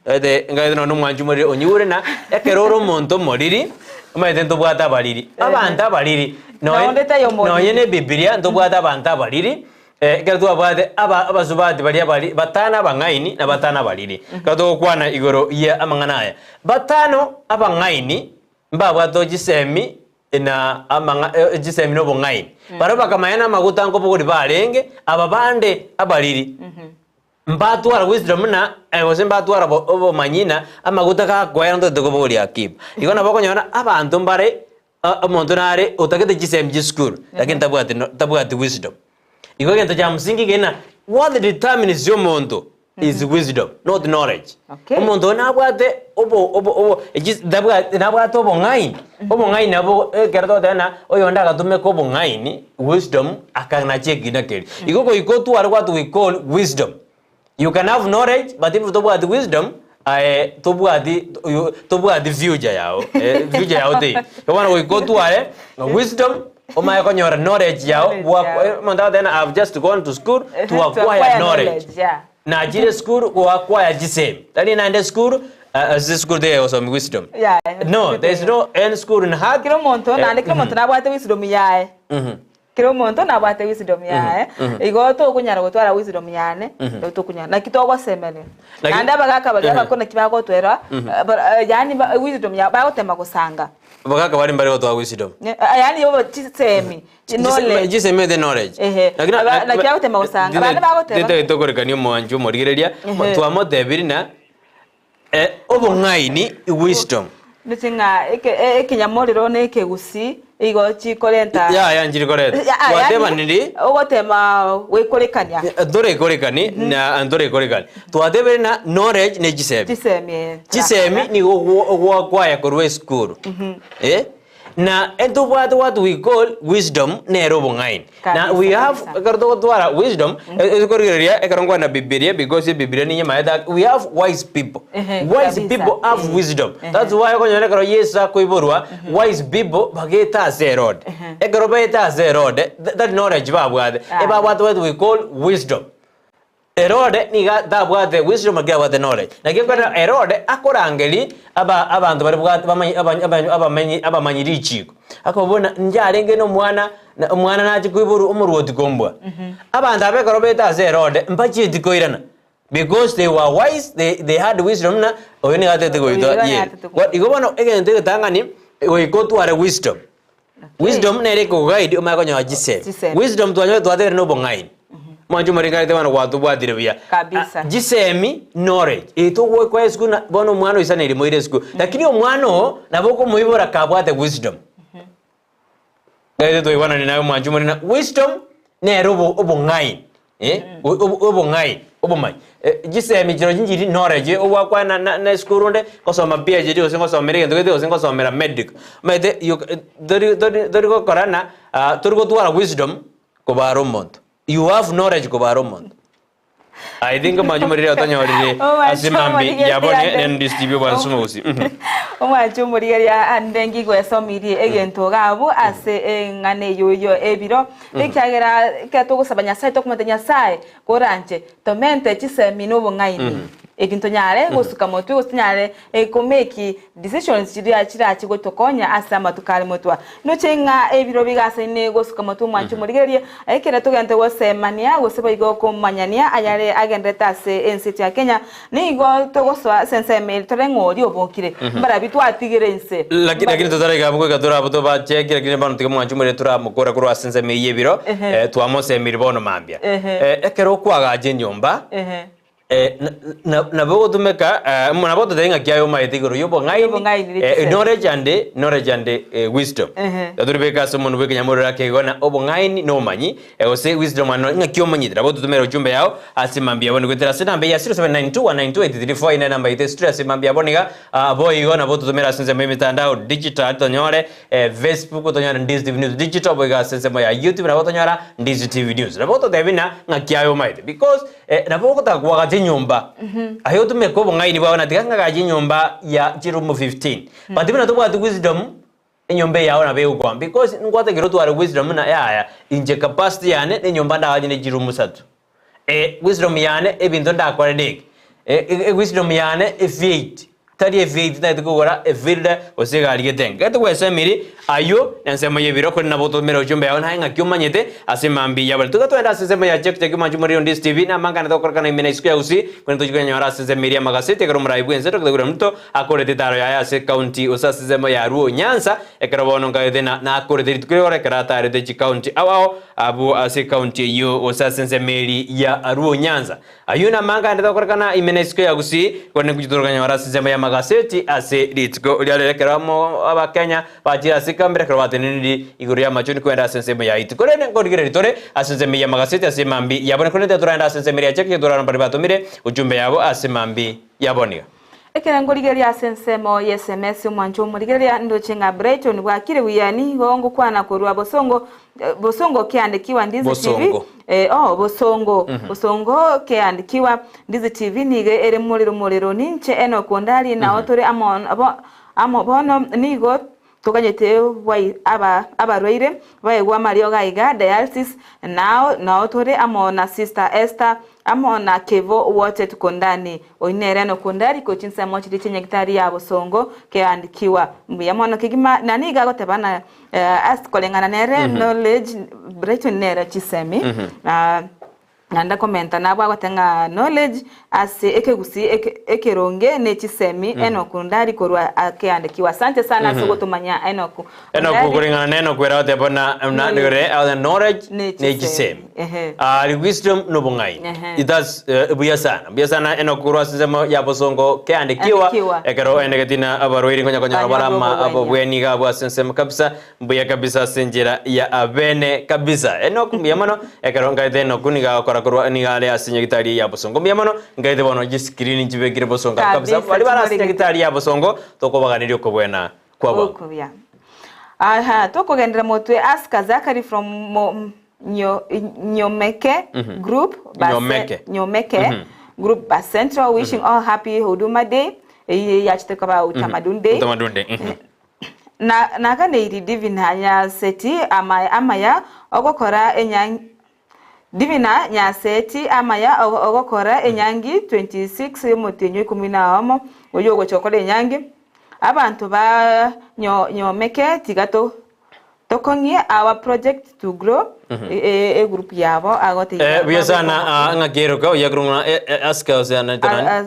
Ngaide no mwanju muri onyure na ekeroro monto moriri umaite ntobwata bariri abanta bariri no yene Biblia ntobwata banta bariri kertu abwate abazubati bari batana bangaini na batana bariri kato kwana igoro ye amangana batano abangaini mbabwato gisemi na amanga gisemi no bongaini baraba kamayana maguta ngo buguri barenge ababande abariri mbatwara wisdom na wose mbatwara obo manyina amaguta ka kwera ndo dogobori akib igona bakonyona abantu mbare omuntu nare utagete gisemi school lakini tabwati wisdom igogento ja msingi gena what determines your muntu is wisdom not knowledge umuntu nabwate obo nabwate obo ngaini abo kerto dena oyonda gatume ko obo ngaini wisdom akana chekina keri igoko ikotu are what we call wisdom. You can have knowledge, but if you talk about wisdom, talk about the future yao. Future yao day. You want to go to wisdom, or my your knowledge yao. Then I've just gone to school to acquire knowledge. Yeah. Nigeria school to acquire the same. Then in the school, this school there also wisdom. Yeah. No, there's no end school in hard. Kilomonto, na kilomonto na bwate wisdom yae. Kero monto na bwate wisdom yae igo to kunyara gutwara wisdom yane to kunyara na kitogwa semene nanda bagaka bagaba kona kibago twera yani wisdom ya bagotema gusanga bagaka bari mbare gutwara wisdom yani yo chisemi knowledge gisemi the knowledge na kyagotema gusanga bana bagotema tete tokorekani omanju morigereria twamotebiri na obongaini wisdom nitinga ekinyamoriro neke Gusii igo chikorenta ya njiri koreta watema nindi ogotema wekorekania dore korekani na andore korekani twatebere na knowledge ne gisemi ni gwaya korwe school na ento what we call wisdom ne robongain na we have karto twara wisdom ekorigeria ekarongwa na Biblia because Biblia ni nyama that we have wise people have wisdom. That's why konyone karo Yesu koiborwa wise people bageta zerod ekorobeta zerod that knowledge babwade what we call wisdom. Erode niga dabwate wisdom agawa the knowledge na gekora erode akorangeli abantu bari bwate abamanyiri chiko akobona njarenge no mwana naje kwiburu umuruoti kombwa abantu abekorobeta zerode mpachi dikoirana because they were wise they had wisdom na oyeni gatete goito ye what igobona egente getangani oikotware wisdom nere ko guide umakonyo jise wisdom twathere no bongaini manju maringaite wana watu bwadire bia kabisa gisemi knowledge ito kwa school bono mwana isana ile moire school lakini omwana naboko muibora kabwate wisdom gaite to iwana ni nayo manju marina wisdom ne robo obongai obomai gisemi jiro jinjiri knowledge obwa kwa na school onde kosoma PhD osengo somera ngendo gete osengo somera medical maite dori ko korana turgo twara wisdom ko baro monto. You have knowledge ko baromon. I think manjumari atanyorire asimambi yabone nendistibi bansumosi. Omwajumuri ya andengi gwesomiri egento gabo ase ngane yoyo ebiro ekyagera katogusabanya sai tokumanya sai koranje tomente chisemi no bongaini eginto nyare gosuka motu gosinyare ko make decisions chira chigotokonya asama tukale motwa no chenga ebiro bigasa ine gosuka motu mwanchu murigeria ekera tugente gosemania goseba igo komanyania ayare agendeta ase ensiti ya Kenya ni igo togoswa sense mail torengori obokire mbara bitwatigire nse lakini tutare gabuko gatura buto ba check lakini bano tiga mwanchu muri turamukora kurwa sense mail yebiro twamose miribono mambia ekero kwagaje nyomba na bo tumeka muna bo tenga kyayo maitigoro yobo ngai knowledge and wisdom aduribeka somo nubeka nyamurira kegona obo ngai no manyi ose wisdom ano ngakyo manyidira bo tutumera ujumbe yao asimambia bone gwetera sina mbe ya 0792198334 ina namba ite stress asimambia boniga bo igona bo tutumera sense mwe mitandao digital tonyore Facebook tonyore Ndizi TV News digital bo ga sense ya YouTube na bo tonyora Ndizi TV News na bo to devina ngakyayo maite because na bo kota nyomba ayo tumeko bongai ni bwana tikanga gaji nyomba ya chirumu 15 but bina to bwatu wisdom enyombe yawo na beyo kwa because ngwate gero tware wisdom na ya inje capacity yane enyomba ndawaje ne chirumu 3 wisdom yane ebinto ndakore dik wisdom yane faith tari faith na tukugora field osegari getenga tuwesemiri ayo nansema yebiro ko naboto mero jumbe yawo na ngakyumanyete asemambi yabal tugatwenda sesema ya check manjumuri on Ndizi TV na mangana tokorka na imena siku ya Gusii kwani tujikanya nyara sesema ya magasete kero mraibu enzeto kugura mto akore tetaro ya ase county osa sesema ya Ruo Nyanza ekero bono ngaedena na akore tetikore karata arete chi county awao abu ase county yo osa sesema ya Ruo Nyanza ayuna mangana tokorka na imena siku ya Gusii kwani kujitorka nyara sesema ya magaseti ase litgo liale kero mo abakenya bajira sikambira kero batenindi iguria machoni kwenda sesema ya itu kore ngorigere ritore asesema ya magaseti ase mambi yabone kone turanda sesema ya check durana paribatumire ujumbe yabo ase mambi yaboniga ekera ngorigeria sensemo SMS mwancho murigeria ndochenga Brighton bwakire wiyani hongo kwana korwa bosongo kiandikiwa Ndizi TV bosongo kiandikiwa Ndizi TV nige ere muliro ninche eno kondali na otore amo bono nigo tukanyete wai abarweire baigwa Mario Gaiga dialysis now na otore amo na sister Esther amo na Kevo wote tukondani oinere no kondari ko chinsa mochi lichenye gitari ya bosongo ke andikiwa mbuyamono kigima nani gago tebana as kolengana nere knowledge Brighton nere chisemi nanda komenta nabwa gotenga knowledge ase ekegusii ekeronge ne chisemi enokundari korwa akeandikiwa asante sana sogotumanya enoku kuringana neno kwera ote bona ndore the knowledge ne chisemi wisdom no bongai itas buya sana enokurwa sema ya bosongo keandikiwa ekero enegatina abarwiri konya barama abobweni ga bwa sensema kabisa buya kabisa senjera ya abene kabisa enoku yamano ekero ngaide nokuniga korwa ni gale asinya gitari ya bosongo miyamano ngaide bono screen njibegire bosongo kabisa bali bara asinya gitari ya bosongo tokobaganirio ko bwena kwabo aha tokogendera motwe aska Zakari from Nyomeke group Nyomeke group ba Central wishing all happy Huduma Day yachiteka ba utamaduni day na kane iri divina ya seti amaya ogokora divina nyaseti amaya ogokora enyangi 26 motenyo 10 oyogo chokole enyangi abantu ba Nyomeke tigato tokonye our project to grow group yabo agote biya sana ngagero ka yagruna aska osana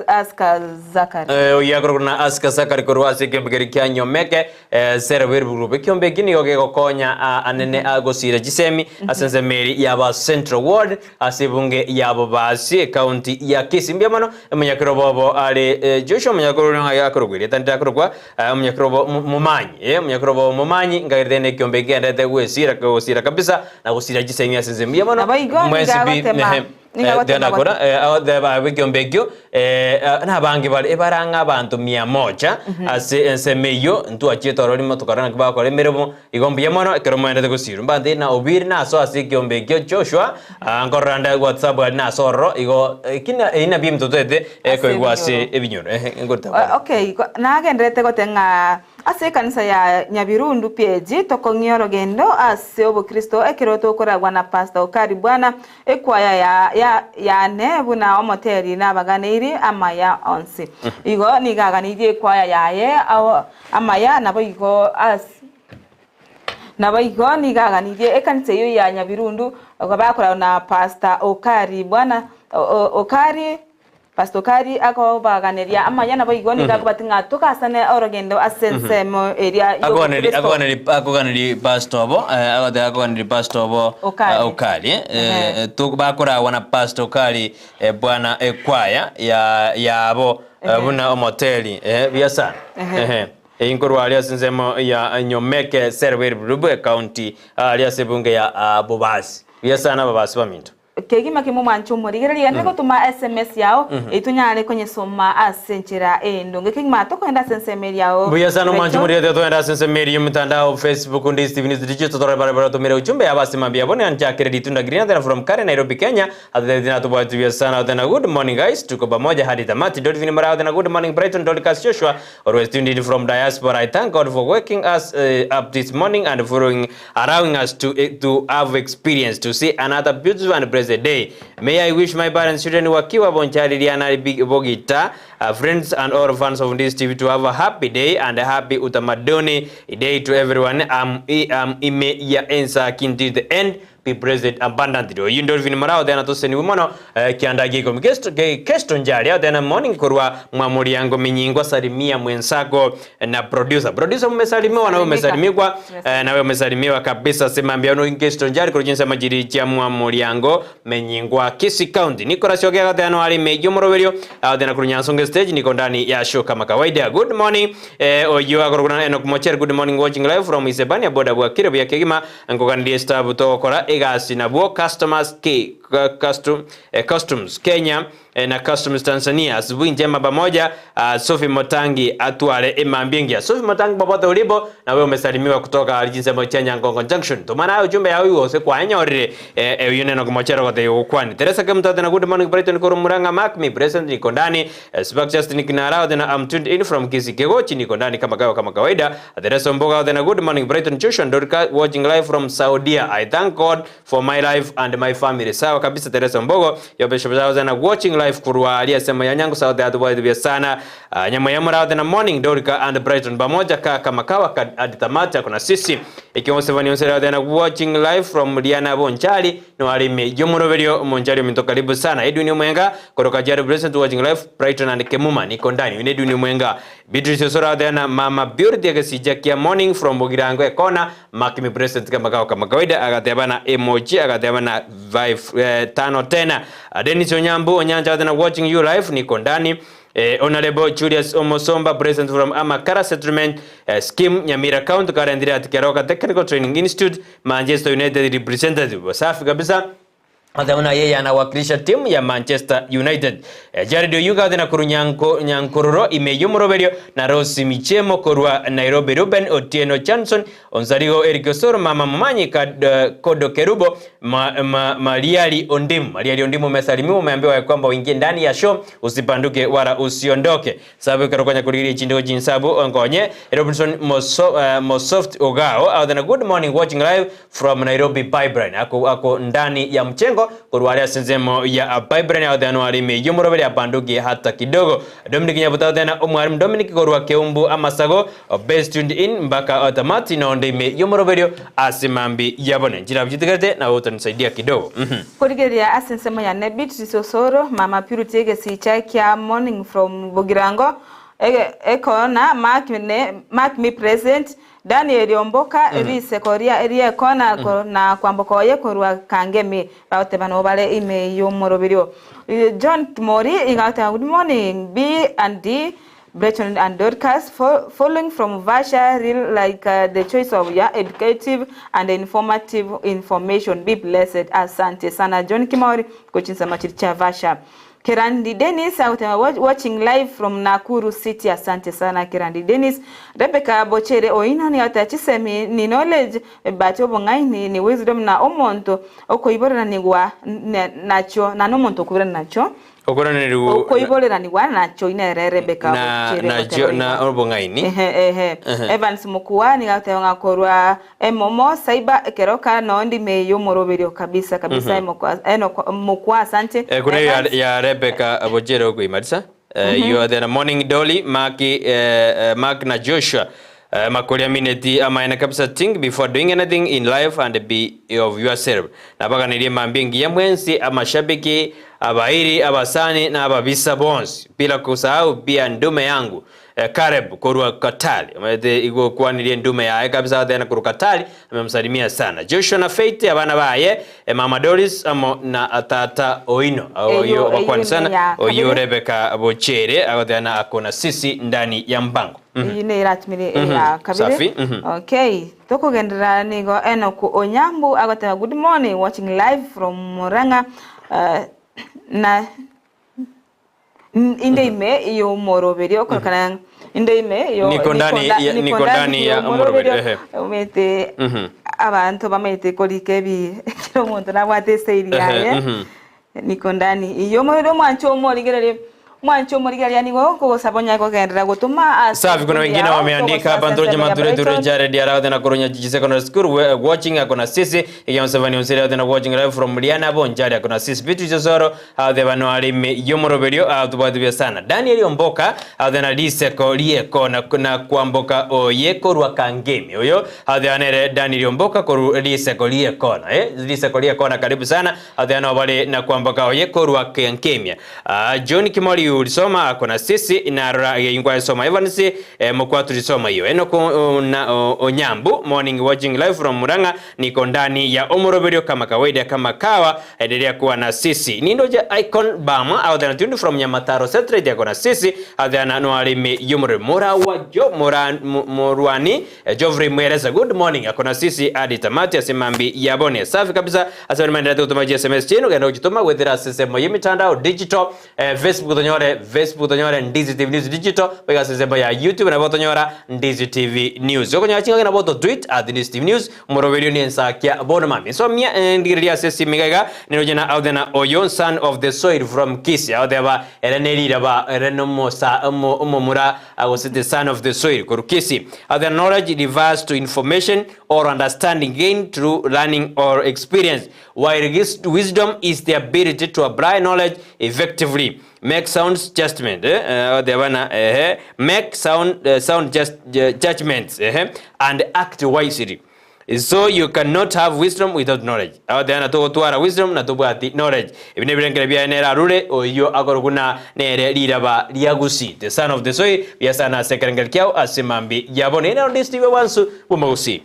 aska Zakari yagruna aska Zakari korwase kembegeri kya Nyomeke server group kyombe gini yoge gokonya anene agosira gisemi asenze meri yaba Central Ward asibunge yabo basi county ya Kisii mbyamano munyakiro bobo ale Joshua munyakiro yakorogwire tanda korogwa munyakiro mumanyi munyakiro bobo mumanyi ngairene kyombe gendete gwesira kosira kabisa na gusira gisemi asenze mbyamano mwezi dena kora the wikyombekyo na bangi bali ebaranga abantu 100 ase ensemeyo ntu achietorori motukarana kiba kore merebo igombiye mono keromende gusiro mbande na obiri na so ase kyombekyo Joshua ngoranda WhatsApp na sorro igo kina ina bimto tete ko igwase ebinyoro ngorta okay na gendrete gotenga ase kanisa ya Nyabirundu peji tokong'ioro gendo ase obukristo ekiroto koragwa na Pastor Okari bwana ekwaya ya nebu na omoteri n'abaganiri amaya onsi igo nigaganirie ekwaya yaye amaya nabo igo nigaganirie ekanisa yo ya Nyabirundu bakora na Pastor Okari bwana Okari Pastor Okari ako baganiria amaya nabo igo nigakubatinga tukasane orogendo asensemo area akoganiri pastor abo akoganiri pastor abo Okari bakora wana Pastor Okari bwana ekwaya ya abo buna omoteli biasa Inkuru alia sinsemo ya Nyomeke Server Rubwe County alia sebunge ya Bobasi. Biasa na Bobasi baminto. Kegima Kemuma nchumuri gere neko tuma SMS yao itunyale kwenye soma asenchira endonge kegima to kwenda sensemeri yao. Biasa no manchumuri yetu kwenda sensemeri mtandao Facebook Ndizi TV digital totore barabara to mere ujumbe abasi mambia bone anja credit tunda green tena from Karen Nairobi Kenya adena to bwa biasa na tena good morning guys tuko pamoja hadi tamati Dolphin Mara tena good morning Brighton Dorcas Joshua always tuned in from diaspora. I thank God for waking us up this morning and for allowing us to have experience to see another beautiful and blessed day. May I wish my parents, children, wakiwa bonchari Liana Bogita, friends and all fans of this TV to have a happy day and a happy utamaduni day to everyone. Ime ya Ensakia to the end. Be present abundantly. You don't even marao tena to seni umono kiandagi ko kesto njali tena morning kurwa mwamuri yango minyingwa salimia mwensako na producer mmesalimiwa na wewe umesalimiwa na wewe umesalimiwa kabisa sema mbiano kesto njali kwa jinsi majiri cha mwamuri yango menyingwa Kisii County niko rasiogea tena wali mejo morovelio tena kunyansonge stage niko ndani ya show kama kawaida. Good morning oyo agorogana eno kumocher good morning watching live from Isebania boda bwa kire bya kegima ngokandi staff to kora egasi na bo customers customs Kenya na customs Tanzania asubuhi njema pamoja. Sophie Motangi atwale emambingia Sophie Motangi popote ulipo na wewe umesalimiwa kutoka jinsi ya Chenya Ngong Junction to maana ujumbe ya huyo se kwa nyorire yune na kumochera kote kwani Teresa Kemtote na good morning Brighton ko Muranga Mark me present niko ndani Spark Justin Kinara tena I'm tuned in from Kisii Kegochi niko ndani kama kawaida. Teresa Mboga tena good morning Brighton Joshua Dorcas watching live from Saudi. I thank God for my life and my family. Sawa kabisa Teresa Mbogo yobesha tena watching live kurwa aliyesema yanyangu Saudi atuwa bia sana Nyamira tena morning Dorcas and Brighton pamoja kama kawa hadi tamati kuna sisi ikiwa 7 tena watching live from Liana Bonchari no alime jomorovelio Monchari mtoka karibu sana Edwin Mwenga kutoka Jari present watching live Brighton and Kemuma niko ndani Edwin Mwenga Beatrice Sora tena mama beauty akasijakia morning from Bogirango Kona Makimi present kama kawaida agatebana emoji agatebana vibe tano tena Dennis Onyambu Onyanja tena watching you live niko ndani Honorable Julius Omosomba present from Amakara Settlement Scheme Nyamira County currently at Keroka Technical Training Institute Manchester United representative wasafi kabisa Ataona yeye anawakilisha timu ya Manchester United. Jared Oyuga tena Nyankururo imeyumorovelio na Rossi Michemo korwa Nairobi Ruben Otieno Johnson Onsarigo Eric Osoro mama Mamanyi Kodo Kerubo Maliali Ondimu mesalimiwa umeambiwa kwamba uingie ndani ya show usipanduke wala usiondoke. Sababu karokanya kuliri chindo jinsabu ongonye Robinson Mosoft Ogao au tena good morning watching live from Nairobi Brighton. Ako ndani ya mchengo kurwalia senzemo ya Brighton au tena walime yumorobele apanduke hata kidogo. Dominic Nyabuta tena umwalimu Dominic korwa Keumbu Amasago best tuned in mpaka automati na ondime yumorobele asimambi yabone. Njira vjitikate na utanisaidia kidogo. Kurigeria asensemo ya Nebit Sosoro mama Purity Egesichakia morning from Bogirango eko na mark me present Daniel Yomboka Elise Korea area kona na kwamboko ye korwa kangemi baute bano bale ime yomorobirio John Mori ingata good morning B and D Brighton and Dorcas following from Vasha real like the choice of educative and informative information. Be blessed. Asante sana John Kimauri coaching samachiricha Vasha. Kirandi Dennis watching live from Nakuru City. Asante sana Kirandi Dennis. Rebecca Bochere oino ni atachisemi ni knowledge but obongai ni wisdom na omonto okoibora na nigwa nacho na nomonto kubera nacho okoraniriwo koibolera ni wana choine Rebecca na obongaini Evans Mukua ni gate ngakorwa emomo saiba keroka no ndi meyo moroberio kabisa Mukua asante kuna ya Rebecca abojero kuimarisa you are the morning Dolly Mark na Joshua Makori mineti amaina kabisa think before doing anything in life and be of yourself. Nabaga nilie mambingi ya mwensi amashabiki abairi abasani na ababisa bonsi bila kusahau pia ndume yangu Kareb kurwa Katali amete igo kwa nilie ndume ya kabisa adena kurwa Katali amemsalimia sana Joshua na Faith abana baye Mama Doris amo na atata Oino oyo wakwani sana oyo Rebecca Abochere adena akona sisi ndani ya mbango ine iratmire kabire okay toko gendera nigo enoku Onyambu agota good morning watching live from Muranga na indeime iyo moroberio kana indeime yo niko ndani ya moroberio umete abantu bamete kolikebi kiro muntu nabwate seiri yaye niko ndani iyo moroberio mwancho morigerere mwancho morigeria ni wako sabonya ko gendera gutuma safi kuna wengine wameandika hapa ndoje madure jare dia na koronya jiji secondary school watching akona sisi ikiwa 7 onsere na watching live from Liana Bonjari akona sisi vitu jozoro the bano alime yomoroberio tubadubia sana Daniel Omboka na liseko lieko na kwamboka oyeko rwa kangemi oyo anere Daniel Omboka ko liseko lieko liseko lieko na karibu sana na wale na kwamboka oyeko rwa kangemi John Kimori ulisoma akona sisi na ingwa soma Evans mkwa tulisoma hiyo enoko na Onyambu morning watching live from Muranga niko ndani ya omoroberio kama kawaida kama kawa endelea kuwa na sisi nindoje icon bama au the tune from Nyamataro Central yako na sisi adana no alime yumre mora wa jo morwani Jovri Mwereza good morning akona sisi hadi tamati asimambi yabone safi kabisa asema maendelea kutumaji SMS chenu genda ujitoma wethera sisi moyo mitandao digital Facebook tonyore Ndizi TV News digital bega sema ya YouTube na botonyora Ndizi TV News yoko nyachinga na boto tweet @Ndizi TV News moroberio ni Ensakia bona mami so mia ndiria sesi migaga ninojena audena Oyon son of the soil from Kisii audeba erenelira ba erenomosa omomura was the son of the soil for Kisii the knowledge refers to information or understanding gained through learning or experience while wisdom is the ability to apply knowledge effectively make sound judgment make sound judgments and act wisely so you cannot have wisdom without knowledge adana to twara wisdom na to bwati knowledge ibine birengere bya nera rure oyo agoruguna nere liraba lya Gusii the son of the soil yasana sekerengel kyao asimambi yabone na district wansu Gusii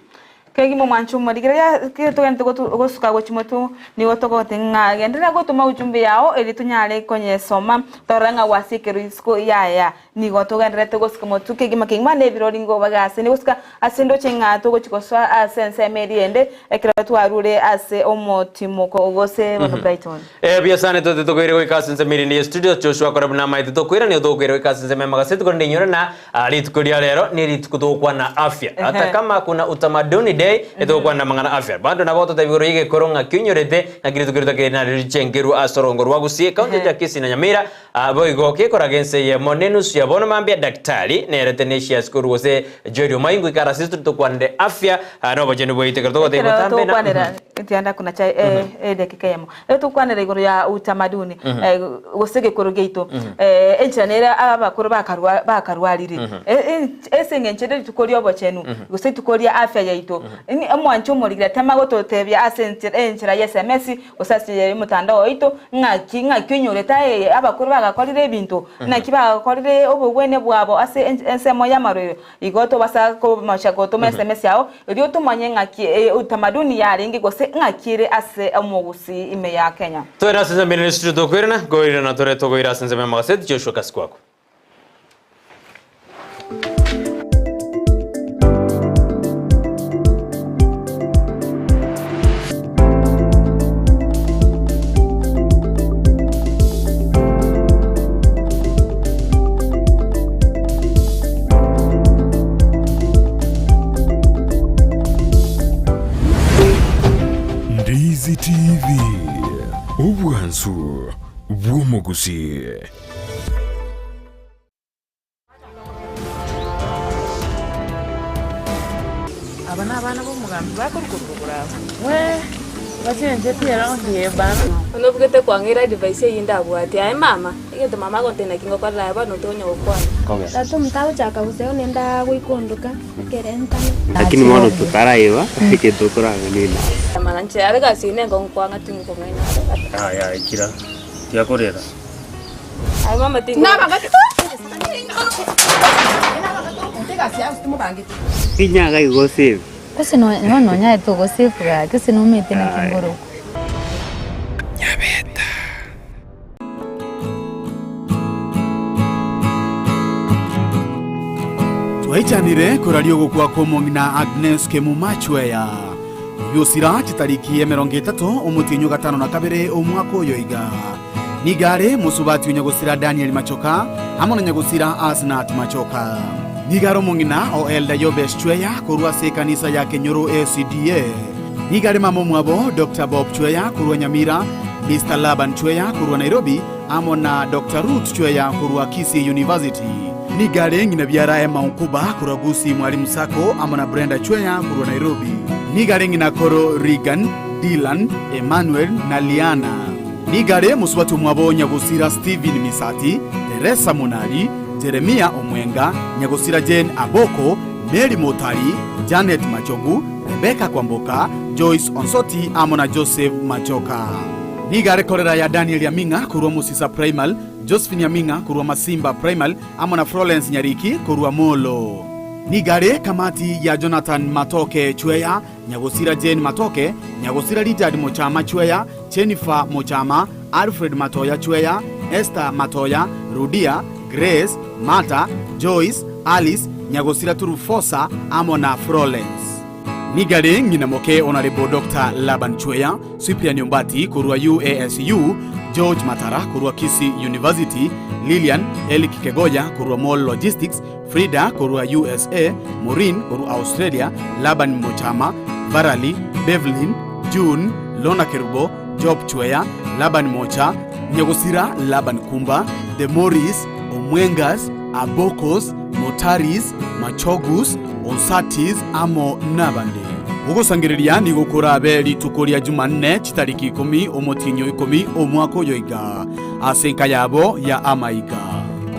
kegi mo manchu morigeria ke to gento go suka go chimoto ni wotogo tenga gendera go tuma ujumbe yao eli tunyale konye soma toranga wasikeru isko ya ni go to gendera to go suka motu kegi makingma ne birolingo bagase ni uska asendo chenga to go chikoswa asense mediende ekra to arure ase omotimo ko gose bono Brighton bia sana to kwere go kasense mediende studio Joshua korabna maite to kwere ni to kwere kasense magasetu ko ndinyora na alitukulia lero ni litukutokuwa na afya hata kama kuna utamaduni day eto kwa na mangana afya bado na boto tabiro yige koronga kinyorete na kiritu kirita ke na richengeru asorongo rwa Gusii kaunti ya Kisii na Nyamira boigo ke koragense ya monenus ya bono mambia daktari nerete nesia skuru wose jodio maingu ikara sistu to kwande afya no bojeni boite kerto te batambe na kwanera tianda kuna cha dakika yamo eto kwanera igoro ya utamaduni wosege korogeito enchanera abakuru bakarwarire esenge nchede tukorio bochenu gose tukoria afya yaito ni amwancho morigira tamago totebya enchera SMS osasi mutandao ito ngaki nyoreta abakuru bagakorire ebintu nakibakorire obugwene bwabo ase ensemo yamarero igoto basa ko mashagoto SMS yao rio tumanye ngaki utamaduni yaringi gose ngakire ase Gusii ime ya Kenya to era sense ministry to kwirna goira na tore to goira sense magaset Joshua kaskwako Ndizi TV ubwansu bw'omu Gusii. Abana b'umugambi bakurukura we bajenje pera ndiye bana Ono bugete kwangira device yinda bwati ay mama igete mama kontena kingo kwa laba no tonyo okwana Tato mtao chaka useo nenda kuikondoka kerenta lakini mwana tutara iwa ikitokora nini mananche arega sine ngongkwanga tingo ngaina ya ikira yakorera ay mama tingo na bagati inyaga igoseve Kasi no nya eto gosifuga kasi no mete na kingoro Nyabeta. Twaitanire kurario gukwa komongi na Agnes Kemuma chweya yosira chitariki 30 umutinyo 5 na kabere omwaka uyo iga nigare musubati unyagusira Daniel Machoka hamwe nyagusira Asnat Machoka nigaro mongina o Elda Yobes chweya kurwa se kanisa ya Kenyoro ACDA nigare mamo mwabo Dr. Bob chweya kurwa Nyamira, Mr. Laban chweya kurwa Nairobi amona Dr. Ruth chweya kurwa Kisii University nigare ngina byara ema ukuba kurwa Gusii mwalimu sako amona Brenda chweya kurwa Nairobi nigare ngina koro Regan, Dylan, Emmanuel na Liana nigare muswatu mwabo nyagusira Steven Misati, Teresa Monali, Jeremia Omwenga, nyagusira Jane Aboko, Mary Motari, Janet Machogu, Rebecca Kwamboka, Joyce Onsoti amona Joseph Machoka nigare korera ya Daniel Yaminga kurwa Musisa Primal, Josephine Yaminga kurwa Masimba Primal amona Florence Nyariki kurwa Molo nigare kamati ya Jonathan Matoke chweya nyagusira Jane Matoke, nyagusira Richard Mochama chweya, Jennifer Mochama, Alfred Matoya chweya, Esther Matoya, Rudia, Grace, Mata, Joyce, Alice, nyagusira Turufosa amona Florence nigare ngina moke Honorable Dr. Laban chweya, Cyprian Nyombati kurwa UASU, George Matara kurwa Kisii University, Lilian Elik Kegoya kurwa Mall Logistics, Frida kurwa USA, Maureen kurwa Australia, Laban Mochama, Varali, Bevelyn, June, Lona Kerubo, Job chweya, Laban Mocha, nyagusira Laban Kumba, The Morris, Omwengas, Abokos, Motaris, Machogus, Onsatis amo nabande ugusangiriria ni gukura be litukoria Jumanne chitariki 10 omotinyo 10 omwaka yoiga asenka yabo ya amaiga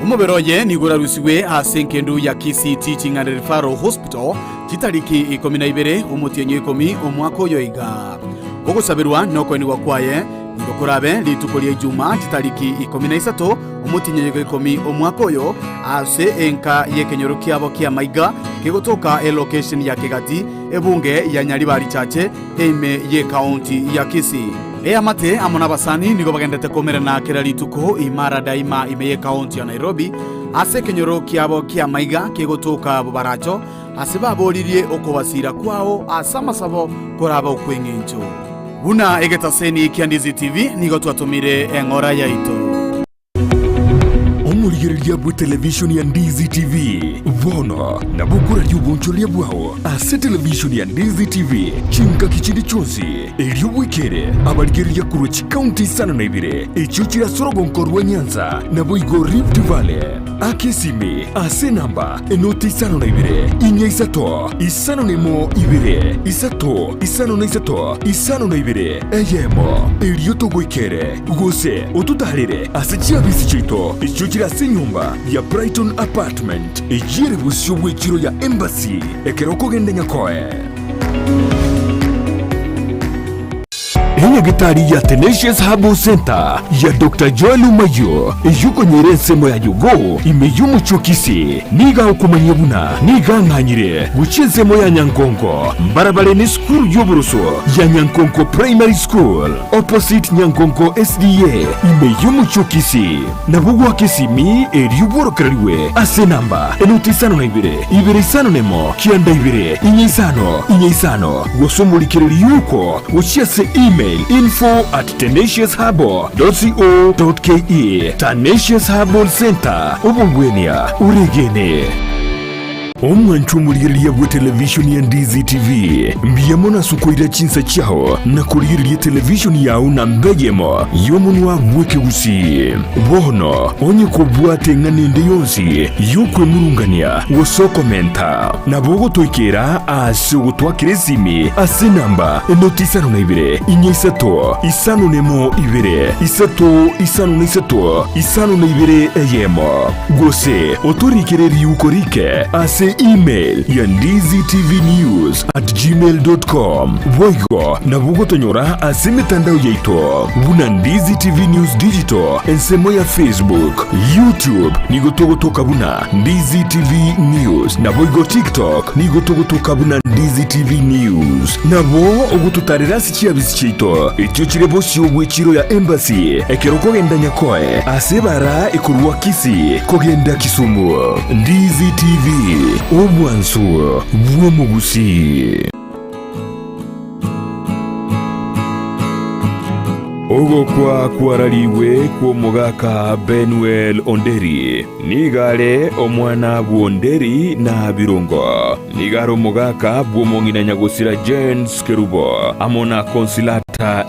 umuberoye ni gurarusiwe asenkendu ya Kisii Teaching and Referral Hospital chitariki 12 omotinyo 10 omwaka yoiga ugusabirwa noko ni wakwaye ngokurabe litukoria Juma chitariki 13 umutinyo 10 omwaka oyo ase enka yekenyoro kiabo kia maiga kigotoka location ya Kigati ebunge ya Nyaribari chache eime ye county ya Kisii amate amona basani nigo bagendete komera na kera lituko imara daima ime ye county ya Nairobi ase kenyoro kiabo kia maiga kigotoka bubaracho ase baboririe okobasira kwao asamasabo koraba okwengenjo buna egetaseni kia Ndizi TV nigo twatumire engora yaito omurigereria bwa television ya Ndizi TV vono na bukura ry'ubunchoria bwao ase television ya Ndizi TV chinka kichindi chonsi elio wikere abarigereria kurwa chikaunti sana na ibire echo kirasorogo nkorwa Nyanza na boigo Rift Valley akisimi ase namba enoti isano na ibire inya isato isano nemo ibire isato isano na isato isano na ibire eyemo elio togwikere gose otutarire ase chiabisi chito echo kirase nyumba ya Brighton apartment ejire busyo bwekiro ya embassy ekeroko gende nyakoe gitari ya Tenacious Herbal Center ya Dr. Joel Umayo yuko nyerensemo ya yugo imeyumu chokisi niga ukumanyebuna niga nkanyire guchezemo ya Nyankonko mbarabare ni school y'uburuso ya Nyankonko Primary School opposite Nyankonko SDA imeyumu chokisi na bugwa kisimi eriyuboro kraliwe ase namba enutisano na ibire isano nemo kianda ibire inyisano gosumulikiriri yuko uchiase email info@tenaciousherbal.co.ke Tenacious Herbal Center ubungwenia uregene omwanchu muliriria bwa televishoni ya Ndizi TV mbiyemo na sukoira chinsa chao na kuliriria televishoni yao na mbegemo yomunwa bweke Gusii bono onye kubwate nganende yonsi yokwe murungania wosokomenta na bogo toikera asugo twakiresimi asinamba enotisano na ibire inyisato isano nemo ibire isato isano na isato isano na ibire eyemo gose otorikireri ukorike ase email ya ndiztvnews@gmail.com boigo na bugo tonyora ase mitandao yaito buna Ndizi TV News Digital ensemo ya Facebook, YouTube nigotogotoka buna Ndizi TV News na boigo TikTok nigotogotoka buna Ndizi TV News na bo ogututarira sikiabisi chito ekyo kirebo cy'obwekiro ya embassy ekeroko genda nyakoe asebara ekurwa Kisii kogenda Kisumu. Ndizi TV obwansu bwo Gusii. Ogo kwa kwarariwe kwa mugaka Benuel Onderi nigare omwana bwonderi na birungo nigaro mugaka bwomongina nyagosira Jens Kerubo amona konsilata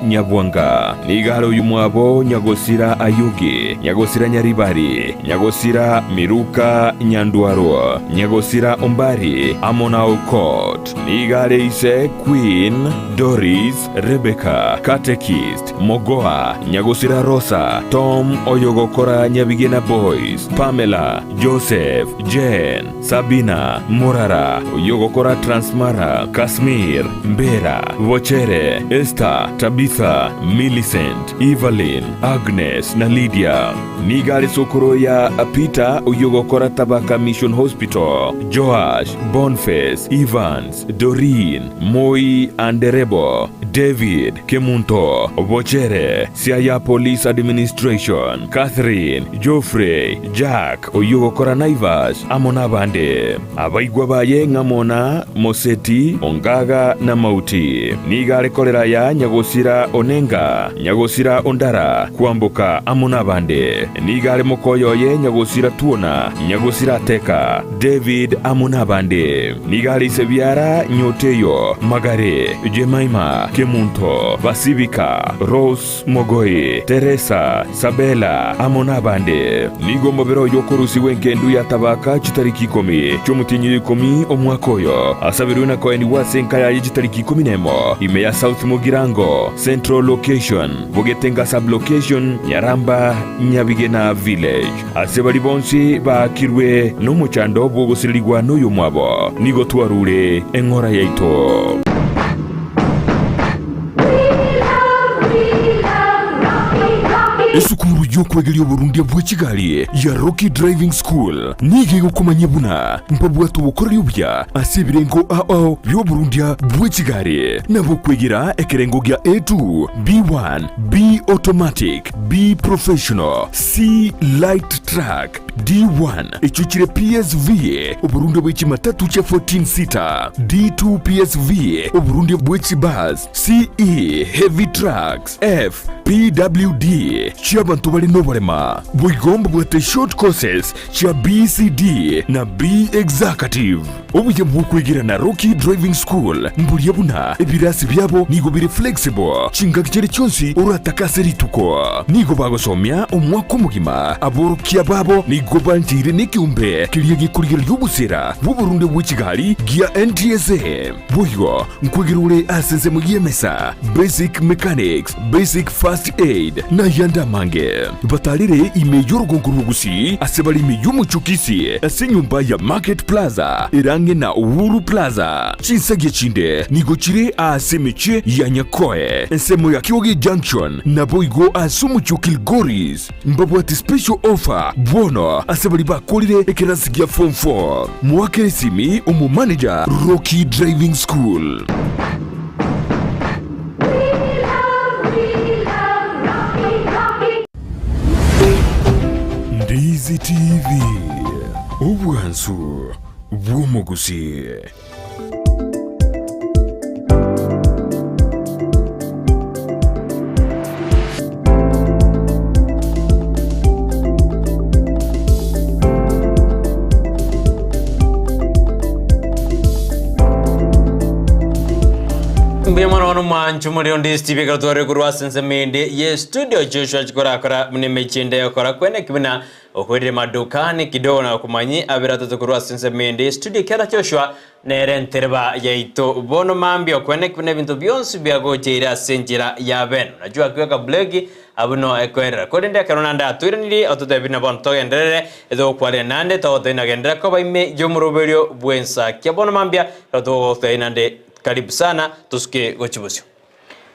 Nyabwanga nigaro yumwabo nyagosira Ayugi nyagosira Nyaribari nyagosira Miruka Nyandwaro nyagosira Ombari amona Okot nigare ise Queen Doris Rebecca Katekist Mogoa nyagosira Rosa Tom Oyogokora Nyabigena Boys Pamela Joseph Jen Sabina Morara Oyogokora Transmara Kasmir Mbera Vochere Esther Tabitha Millicent Evelyn Agnes na Lydia nigari sokoro ya Peter Oyogokora Tabaka Mission Hospital Joash Boniface Evans Doreen Moi Anderebo David Kemunto Vochere Siaya Police Administration Catherine Geoffrey Jack Oyogokora Naivas amona bande abaigwa baye ngamona Moseti Ongaga na Mauti nigare kolera ya nyagosira Onenga nyagosira Ondara kuamboka amona bande nigare mokoyo ye nyagosira Tuona nyagosira Teka David amona bande nigare sebiara Nyoteyo Magare Jemaima Kemunto Basibika Rose Mogoi Teresa Sabela amona bande nigo mobero yokorusi wenkendu ya tabaka chitariki 10 chomutinyi 10 omwakoyo asabiruna koeni wasenka ya chitariki 10 ime ya South Mogirango Central Location Bogetenga Sub Location Nyaramba Nyabigena Village asebali bonsi bakirwe no muchando bwogosirirwa no yomwabo nigo twarure engora yaito. Esukuru yokwegelio Burundi bwa Kigali ya Rocky Driving School nige gukomanya buna mpabwa tubukora yubya asibirengo ao byo Burundi bwa Kigali nabo kwegera ekerengo gya A2 B1 B automatic B professional C light track D1 echuchire PSV Uburundi bwa matatu cha 14 seater D2 PSV Uburundi bwa bus CE heavy trucks F PWD chia bantu bali no barema bwigomba bwate short courses chia BCD na B executive obuye bwukwigira na Rocky Driving School mburiye buna ebirasi byabo nigo biri flexible chinga kicere cyonsi urataka rituko nigo bagosomya omwaka mugima aborokia babo nigo banjire nikiumbe kiriye gikurira y'ubusera bw'Uburundi bwa Kigali gia NTSA buyo nkwigirure asenze mugiyemesa basic mechanics basic first aid na yanda mange batalire imeyo rugonguru Gusii asebali imeyo muchukisi asenyumba ya Market Plaza irange na Uhuru Plaza chinsage chinde nigochire asemeche ya Nyakoe ensemo ya Kiogi Junction na boigo asumuchukil Goris mbabwati special offer bono asebali bakolire ekerasigia form 4 mwakeresimi umu manager Rocky Driving School. Ndizi TV obwansu bwo Gusii. bono manchu muri Ndizi TV katware kurwa sense mende ye studio Joshua chikora mnemechinde yakora kwene kibina okwere madukani kidogo na kumanyi abira kurwa sense mende studio kera Joshua nere nterba yaito bono mambi okwene kibine bintu byonsi byagochera senjira ya beno najua kweka blegi abuno ekwera kodende karonanda tuiraniri ototebina bon togendere edo kware nande totena gendera ko baime yomuroberio bwensa kiabono mambia to teinande karibu sana tusikie gochibusyo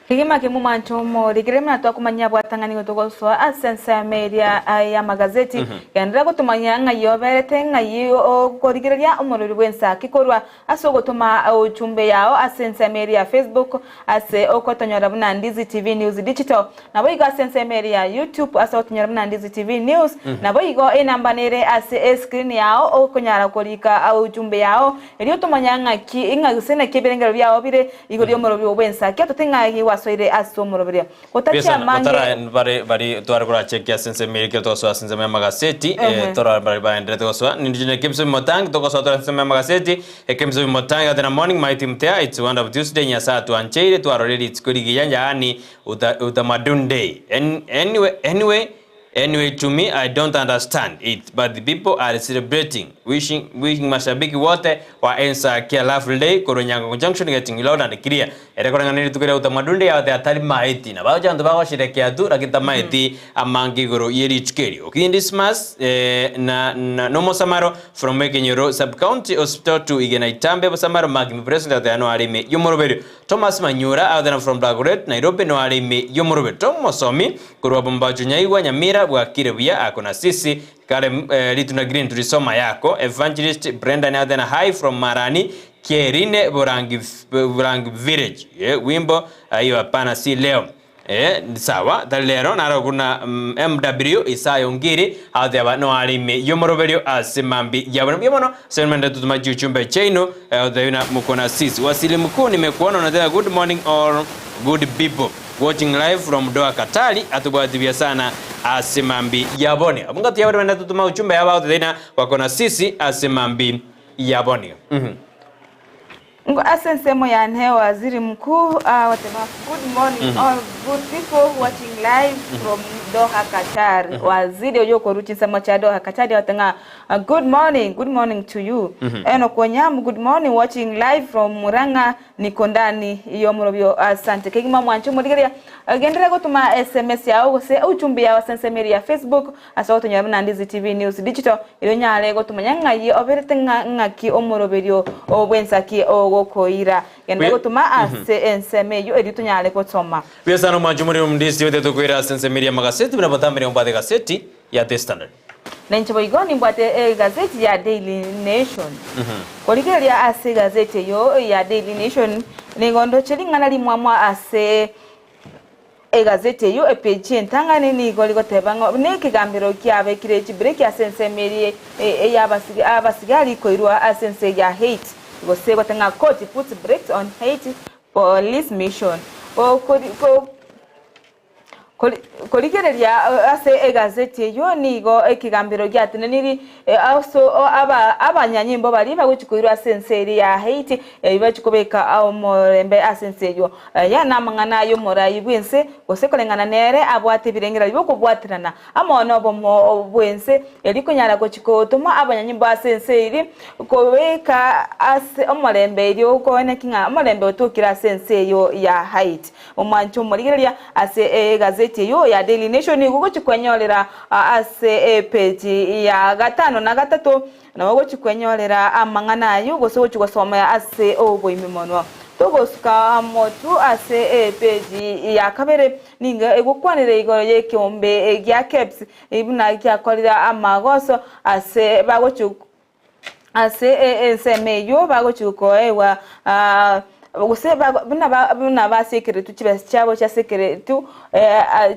Kigima Kemuma nchomo likirema twakumanya bwatangani gotogoso asensa media ya magazeti yandira gotumanya ngayoberete ngayo korigireria umururi bwensa kikorwa asogotuma uchumbe yao asensa media Facebook ase okotonyora buna Ndizi TV News Digital nabo iga asensa media YouTube asotonyora buna Ndizi TV News nabo igo enambanere ase screen yao okonyara korika uchumbe yao elio tumanya ngaki ingasena kiberengero byao bire igori umururi bwensa kyatotenga soire asomoroberia kotacha mange bari twara kura check ya sense media to so sense magazeti tora bari ndre to so ndine kemso motang to so sense magazeti kemso motang ya the morning my team there it's one of Tuesday nya saa tu ancheire to already it's kuri yanja ani utamaduni day Anyway, to me, I don't understand it, but the people are celebrating, wishing mashabiki wote wa Ensakia lovely day, Koronyango Junction getting loud and clear. Erekoranga nili tukere utamaduni ya wate atali maiti, na bao jandu bao shirekea tu, rakita maiti amangi goro yeri chukeri. Okindi smas, Nomo Samaro from Mekenyoro Sub-County Hospital to Igenaitambe, Samaro Magmi President ya no arime Yomoroberio. Thomas Manyura, out from Blagoret, Nairobi no arime Yomoroberio. Tomo Somi, Kurwa Bombacho Nyaiwa, Nyamira, Wakirebia akona sisi kare lituna green tulisoma yako Evangelist Brenda Nadena High from Marani Kierine Borangi Village wimbo hiyo hapana si leo sawa dalero naro kuna MW Isayo Ngiri hadi abano alime yomoroberio asemambi yabono semende tutuma chuchumbe chaino odayuna mukona sisi wasili mkuu nimekuona unataka good morning or good people watching live from Doha Katali atubwadhibia sana asemambi yaboni abungati yabone wenda tutuma uchumbe yaba tena wakona sisi asemambi yaboni ngo asensemo ya nhe waziri mkuu watema good morning all good people watching live from Doha Qatar waziri oyoko ruchi sema cha Doha Qatar watenga good morning to you eno konyamu good morning watching live from Muranga nikondani iyo murobyo asante kigima mwancho murigeria gendera gotuma SMS yao se uchumbi ya wasensemeri ya Facebook asawoto nyabuna Ndizi TV News Digital iyo nyale gotuma nyangayi oberetenga ngaki omurobyo obwensaki ogokoira gendera gotuma enseme yo edito nyale gotoma biasano manjumuri Ndizi yote tokoira sensemeri ya magazeti bina batambere ombade gazeti ya The Standard na nchebo igoni mbwate gazeti ya Daily Nation koligeria ase gazeti yo ya Daily Nation ningondo chelingana limwamwa ase gazeti yo page ntangane ni goligo tebango ne kigambiro kyabe kirechi break ya sensemeri abasigali koirwa asense ya hate gose gotenga court puts brakes on hate police mission koligereria ase gazeti yo nigo ekigambiro gyatene niri also abanyanyimbo bali baguchikuirwa senseri ya Haiti ibachikobeka aho morembe asenseyo ya namangana yo morayi bwense gosekolengana nere abwate birengera byo kubwatirana amono bo bwense eliko nyara gochikotuma abanyanyimbo asenseri kobeka ase omorembe rio koene kinga omorembe otokira senseyo ya Haiti omwancho moligereria ase gazeti yo ya Daily Nation igugo chikwenyolera ase page ya 5 na 3 na wogo chikwenyolera amangana yo goso chigosoma ase oboimimonwa togosuka motu ase page ya kabere ninga egokwanire igoro yekiombe gya caps ibuna kyakolera amagoso ase bagochu ase ensemeyo bagochuko ewa Guseba buna ba secret chibasi chabo cha secret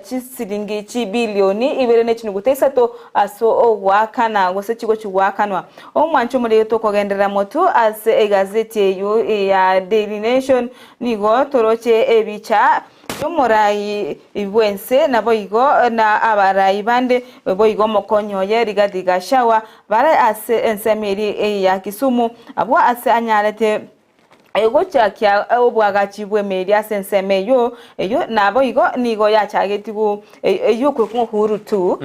chisilingi chibilioni ibere chinu gutesa to aso wakana gose chigo chwakanwa omwancho muri to kogendera motu as gazeti yo ya Daily Nation nigo toroche ebicha yomorayi ibwense nabo igo na abarayi bande bo igo mokonyo yeri gadiga shawa bare as ensemeri ya Kisumu abo as anyalete gochakia obwagachi bwe media senseme yo nabo igo nigo yachagetigu yo kuhuru tu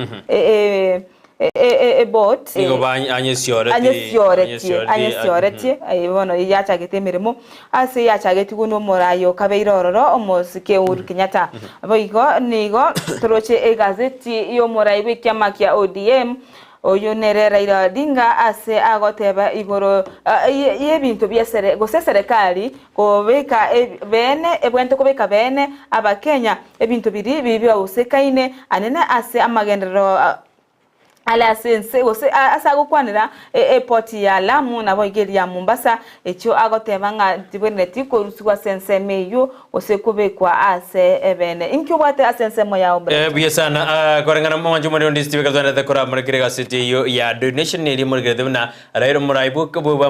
bot nigo anyesioreti bono yachagete mirimo ase yachagetigu no morayo kabeirororo omosike Uhuru Kenyatta abo igo nigo troche egazeti yo morayo bw'ikiama kia ODM oyo nerera ira dinga ase agoteba igoro yebintu byesere gose serikali kobeka bene ebwente kobeka bene abakenya ebintu biri byawusekaine anene ase amagendero ala sense gose asa gukwanira airport ya Lamu nabo igeri ya Mombasa ekyo agoteba nga tiboneti ko ruswa sense meyo gose kubekwa ase ebene inkyo bwate asense mo ya obre biyesana korengana mo Jumanne ndizi bikazana de kora murikirega city yo ya donation iri murikirega na rairo muraibu kububa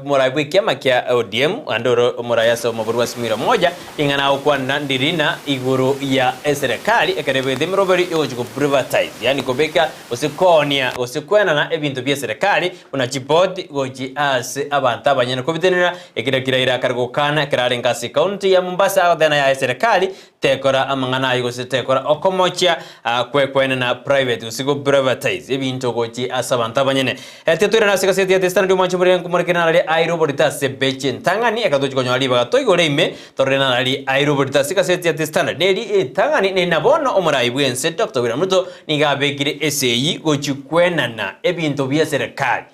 muraibu kiama kia ODM andoro muraya so maburwa simira moja ingana ukwana ndirina iguru ya serikali ekarebe de robbery yojuko privatize yani kobeka osiko usikwena na ebintu bya serikali unachipoti goji ase abantu abanyene kubitenera ekira ira kargokana kirare ngasi county ya Mombasa odena ya serikali tekora amangana ayo tekora okomocha kwena na private usigo privatize ebintu goji ase abantu abanyene tetura na sikaseti ya standard manchumuri kumurikina ali aeroborita sebeche ntangani ekadoji konyali bagatoigore ime torena ali aeroborita sikaseti ya standard neli tangani ne nabono omuraibwe ense Dr. William Ruto nigabegire eseyi goji kwenana ebintu bya serikali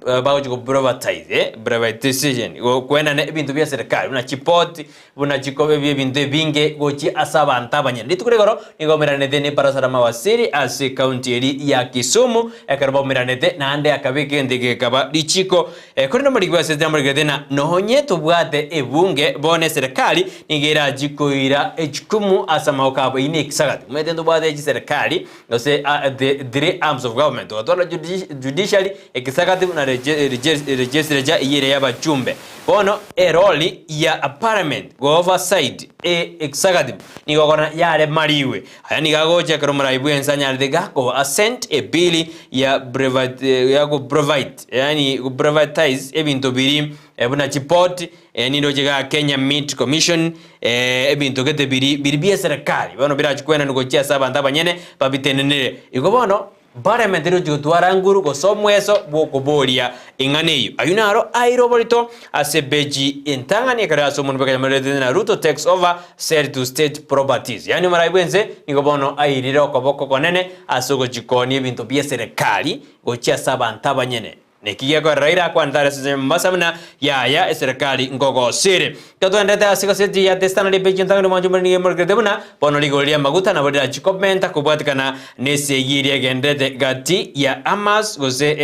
bago privatize privatization kwenana ebintu bya serikali unachipoti unachikobe ebintu binge gochi asabanta abanyene litukuregoro nigomeranete ne parasara mawasiri ase county eri ya Kisumu ekarbomeranete nande akabike ndege kaba lichiko kuri no muri gwase ndamurigede na nohonye tubwate ebunge bone serikali nigera jikoira echikumu asama okabo ine kisagati mwete ndubwate serikali ngose the arms of government otora judiciary ekisagati na register iyere y'abajumbe bono eroli ya parliament go oversight executive ni gokona yare mariwe aya ni gagoje karo muraibu ensanya de gako assent a bill ya private ya go provide yani go privatize ebintu biri ebuna chipot ni ndoje Kenya Meat Commission ebintu gete biri bya serikali bono birachikwena ngo chia saba ndabanyene babitenenere igo bono bare medero jotwara nguru go somweso bokoboria inganeyo ayunaro airoborito asebeji entangani kara somun beka yamerede na Ruto takes over sell to state properties yani maraibwenze nigobono airiro koboko konene asogo jikoni ebintu bya serikali gochia saba ntabanyene nekiya kwa raira kwa ndara seze masamna ya serikali ngogo sire kato ndata asikaseti ya testana le beji ntangani manjumani ngemorgedebuna bono ligolia maguta na bodira chikopmenta kubwatikana nese yiri gendete gati ya Hamas gose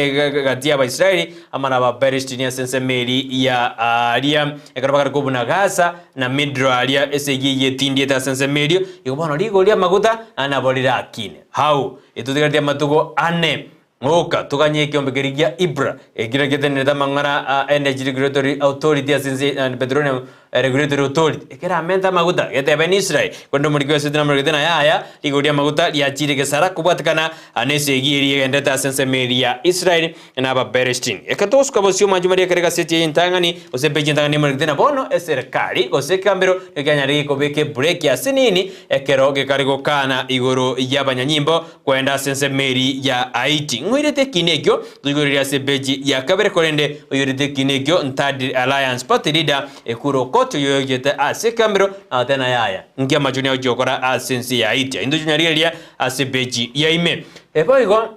gati ya Israeli amana ba Palestinian sense meri ya aria ekarabakar kubuna Gaza na midro aria ese yiye tindi ta sense meri yobono ligolia maguta ana bodira akine how itudigatia matugo ane ngoka tukanye kiombegerigia Ibra egira geten da mangara energy regulatory authority asinse and petroleum regulatory authority ekera amenta maguta gete ben Israel kondo muri kwese dina muri dina ya ligodia maguta ya chire ke sara kubatkana anese giri endeta asinse meria Israel na ba Palestine ekatos kabosio majumari kereka seti intangani ose beji intangani muri dina bono serikali ose kambero ekanyari ko beke break ya sinini ekero ge karigo kana igoro yabanyanyimbo kwenda asinse meri ya Haiti ngwirete kinegyo tugorira sebeji ya kabere korende oyurite kinegyo ntadi alliance party leader ekuro koto yoyete ase kamero atena yaya ngia majuni ojokora asensi ya Haiti indo junyariria asebeji ya ime eboigo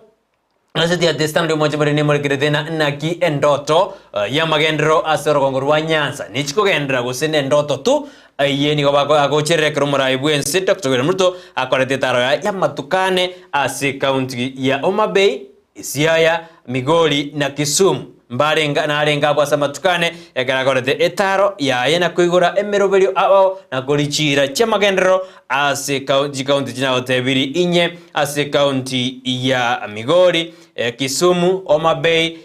aseti ya testando moja marine margredena naki endoto ya magendro asero kongorwa Nyanza nichiko gendra gusene endoto tu yeni gobako agocherere kromora ibwense Dr. William Ruto akorete taro ya matukane ase county ya Homa Bay Siaya Migori na Kisumu mbarenga na arenga kwa samatukane egaragorete etaro ya yena kuigura emeroberio ao na golichira chamagendero ase county jina otebiri inye ase county ya Migori Kisumu Homa Bay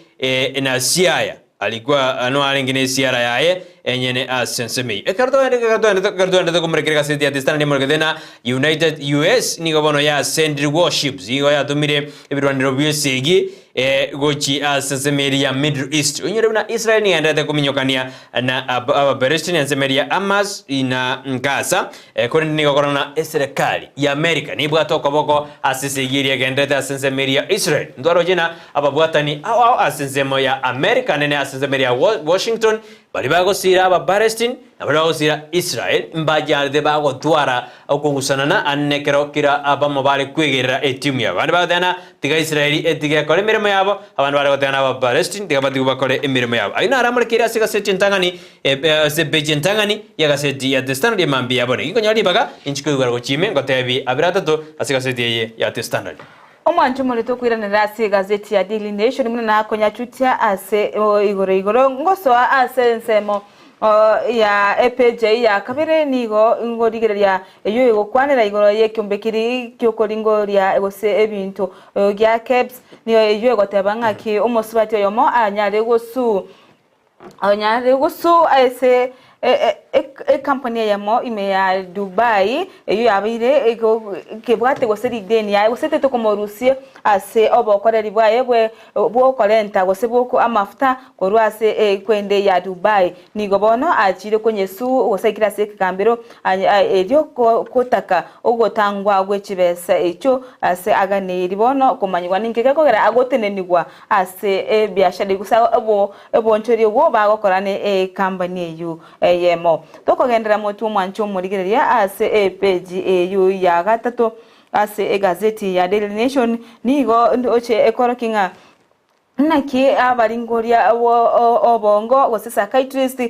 na Siaya alikuwa anualingine siara yae enyene asensemi kardo kumrekera seti ya testana nimorgedena United US ni gobono ya send warships igo ya tumire ebirwaniro byesegi gochi asemeria Middle East unyore na Israel ni endete kuminyokania na Palestinian semeria Hamas ina Gaza kuri ni gokora na serikali ya America ni bwato koboko asisigiria gendete asemeria Israel ndwaro jina ababwatani au asensemo ya America nene asemeria Washington bali bagosira aba Palestine na bali bagosira Israel mbaja de bago twara okugusana na annekero kira abamo bali kwigirira etimu ya bandi bagana tiga Israel etiga kole mirimo yabo abantu bali gotana aba Palestine tiga badi bakole emirimo yabo aina aramurikira siga seti ntangani se beje ntangani ya gaseti ya Standard mambi yabone ikonyali baga inchiko gwa chime ngotebi abiratato asiga seti ya Standard. Omwanju mulito kwiranira ase gazeti ya Daily Nation muna nakonya chutia ase igoro ngoso ase nsemo ya EPJ ya kabere nigo ngorigereria eyo igokwanira igoro ye kyombekiri kyokolingo lya egose ebintu gya caps niyo eyo egotebanga ki omosubati yomo anyare gosu ase company ya mo ime ya Dubai eyo yabire kebwate goseri deni ya gosete to komo Rusia ase obokore libwaye bwo kolenta goseboko amafuta korwase kwende ya Dubai nigobono achire konyesu gosekira se kambero eryo kotaka ogotangwa gwechibesa echo ase agane libono komanywa ninkeke kogera agotenenigwa ase biashara gusa ebonchori wo bagokorane company eyo yemo tokogendera motu mwancho murigereria ase page eyo ya gatatu ase gazeti ya Daily Nation nigo oche ekorokinga naki abaringoria obongo gose psychiatrist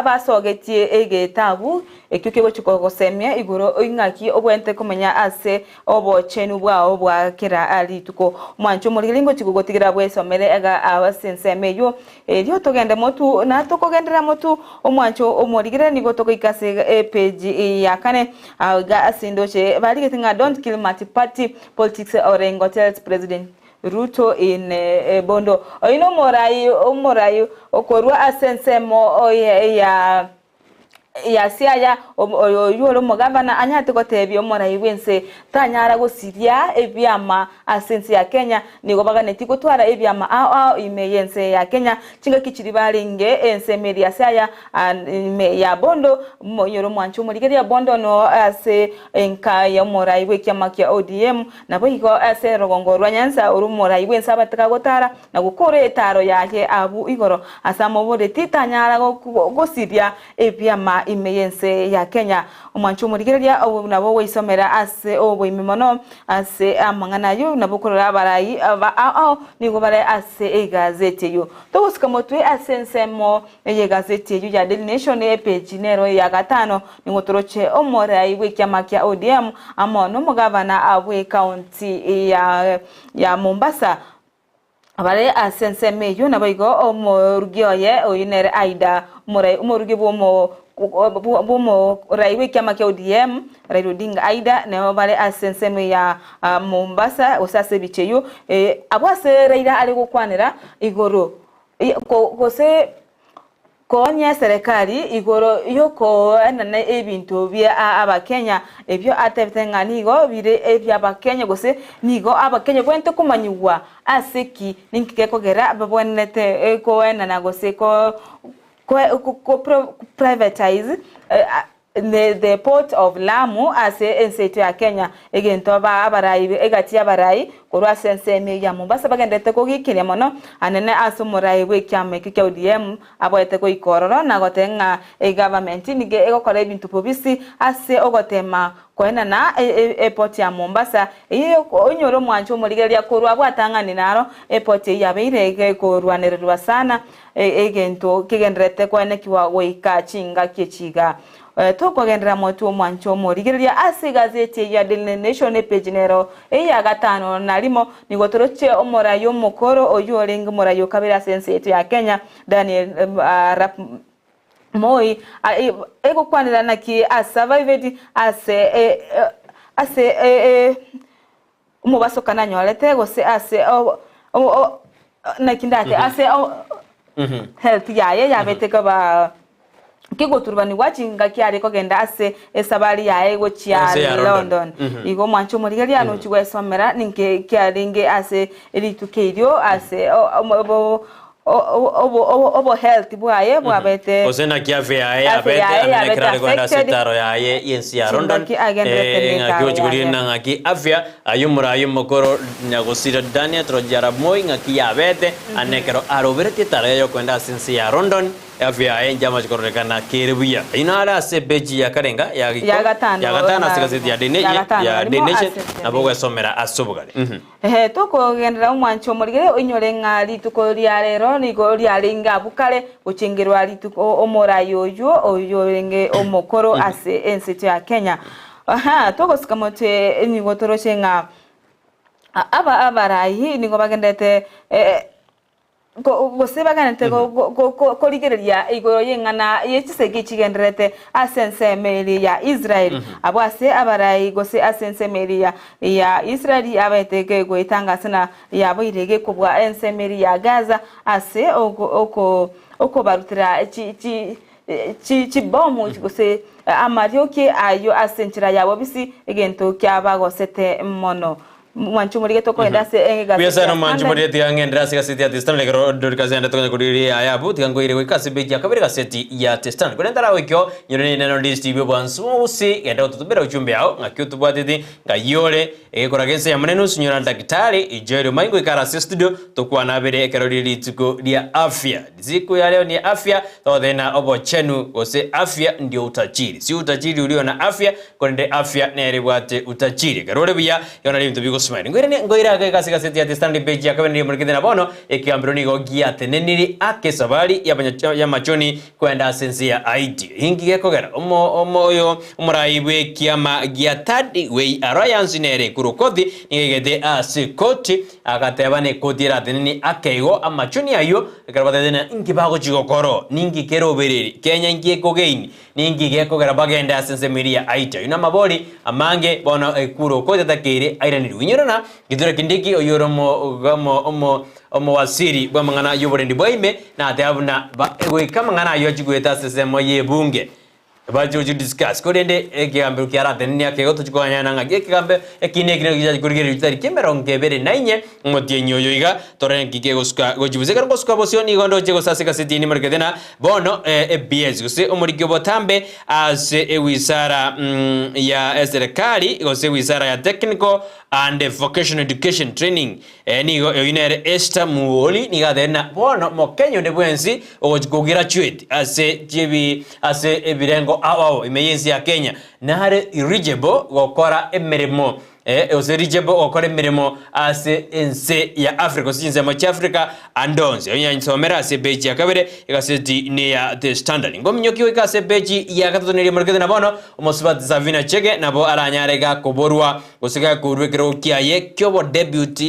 basogetie egetabu ekyuke chikogosemia igoro ingaki obwente kumenya ase obochenu bwao bwakira alituko mwancho murigelingo chikugotigira bwesomere ega abasensemeyo elyo togende motu na tokogendera motu omwancho omurigire nigo tokoikase page ya kane ga asindoche baligetinga don't kill multi-party politics orengo tells president Ruto in Bondo oino morayo okorwa asensemo ya siaya oyolo mogabana anyate kotebyo morayi wense tanyara gosiria ebyama asense ya Kenya nigo baganeti gutwara ebyama imeyense ya Kenya chinga kichiri baringe ensemeri ya siaya ya Bondo moyoro mwanchu murigeria Bondo no ase enka ya morayi wekyama kya ODM nabo iko ase rogongorwa nyanza urumorayi wense abataka gotara na gukore etaro yake abu igoro asamo bode titanyara gosiria ebyama imeyense ya Kenya omwanchu murigeria nabo weisomera ase obwimimono ase amangana yo nabo korora barayi nigo bare ase egazeti yo togusika motwe ase nsemo egazeti yo ya Daily Nation page nero ya gatano nigo toroche omorayi wekyama kya ODM amono mugabana abwe county ya Mombasa abare asenseme yo nabayigo omorugioye oyinere aida morai umurugi bomo raiwe kama kya ODM Raila Odinga aida ne bale asenseme ya Mombasa osase bicheyo abwase Raila ali gukwanira igoro kose konya serikali igoro yoko nana ebintu bya abakenya ebyo atebtenga nigo bire ebya abakenya gose nigo abakenya kwente kumanyuwa aseki ninkike kogera babonete ko nana gose ko privatize the port of Lamu ase enseto ya Kenya egento abarai egati abarai korwa senseme ya Mombasa bagendete ko gikire mono anene asomorai wekyame kike ODM aboete ko ikororo na gotenga government nige egokora ebintu pobisi ase ogotema koena na airport ya Mombasa iyo onyoro mwancho murigeria korwa bwatangani naro airport ya beire korwanererwa sana egento kigendrete koene kiwa weika chinga kechiga tokogendera motu mwancho murigeria ase gazeti ya Daily Nation page nero ya gatano nalimo nigotoroche omorayo mokoro oyolenga morayo kabira sense ya Kenya Daniel Moi ego kwanira naki survived ase umubaso kananyolete gose ase nakindate ase health ya beteka ba kigo turbani wachinga kiari kogenda ase esabari yae gochia London igo mwancho murigeria no chigwe somera ninke kiaringe ase eritukerio ase obo health bwaye bwabete osena kiafya yae abete amekrale kwenda sitaro yae yensia London ngaki ochiguri ngaki afya ayumura ayumokoro nyagosira Daniel trojara moi ngaki abete anekero aroberete tare yo kwenda sensia London afya njama chikorekana kerebuya inara sebeji ya karenga ya gatana sikazeti ya denation nabogwe somera asobugale toko gendera umwancho murigere inyore ngari tukoria rero nigo ryaringa bukale uchingirwa rituko omorayo oyorenge omokoro ase ensiti ya Kenya toko sikamote nigo torochenga abarayi nigo bagendete gose baganete korigereria igoro yengana yechisege chigenderete asense meri ya Israel abwase abarayi gose asense meri ya Israel abetege goitanga sana yabo irege kubwa ense meri ya Gaza ase oko barutira chi bomu gose amarioke ayo asenchira yabo bisi egento kyabagosete mono Manchumuri to ko ndase engega. Biasa no manchumuri ti angendra sikasiti ya testan legero Dorcas enda to kuri ayabu tikangoire ko kasebe ya kabere kaseti ya testan. Kurendara wekyo nyone neno distribu bansusi genda tutubera uchumbe yao ngakyo tubwatiti ngayole ekoragense ya maneno sinyora daktari ijero maingo ikara studio to kwa nabere ekerori tuko dia afya. Siku ya leo ni afya to thena obo chenu ose afya ndio utajiri. Si utajiri ulio na afya konde afya nere bwate utajiri. Garole bia yona limto bigo smile. Ngoira ke kaseti ya testan page ya kabere murikide na bono ekiambironi go giate neniri ake sabari ya machoni kwenda sensi ya IT. Hingi gekogera omoyo umuraibwe kiama giatadi we alliance nere kurokothi nigegede asikoti akatebane kodira denini akeigo amachoni ayo karabadena ingibago chigokoro ningi kerobereri Kenya ngiekogeini ningi gekogera bagenda sense media IT. Ina mabori amange bono kurokothi takire airaniri winyorana gidura kindiki oyoromo gamo omo wasiri bwa mangana yoborendi bwaime na atabuna ego kama ngana yo chigweta sesemo yebunge bajo discuss kodende ekiambe kyarate nini akegoto chikonyana ngage ekiambe ekine kine kurigere yutari kemeronge bere nainye motienyo yoiga torenki kegoska gojibuzeka ngoska bosioni gondo chego sasika sitini markedena bono ebs gose omurigyo botambe as ewisara ya serikali gose wisara ya technical and vocational education training nigo yoinere esta muoli nigadena bono mokenyo de bwensi ogokugira chweti ase ebirengo awo imeyensi ya Kenya nare eligible gokora emeremo eligible gokora emeremo ase ense ya Africa sinze mu Africa andonze onyansomera ase beji ya kabere igaseti ne ya the standard ngomnyoki weka ase beji ya gatatu ne markete na bono omusubati Savina Chege nabo aranyarega koborwa gosiga kurwekero kiaye kyobo debut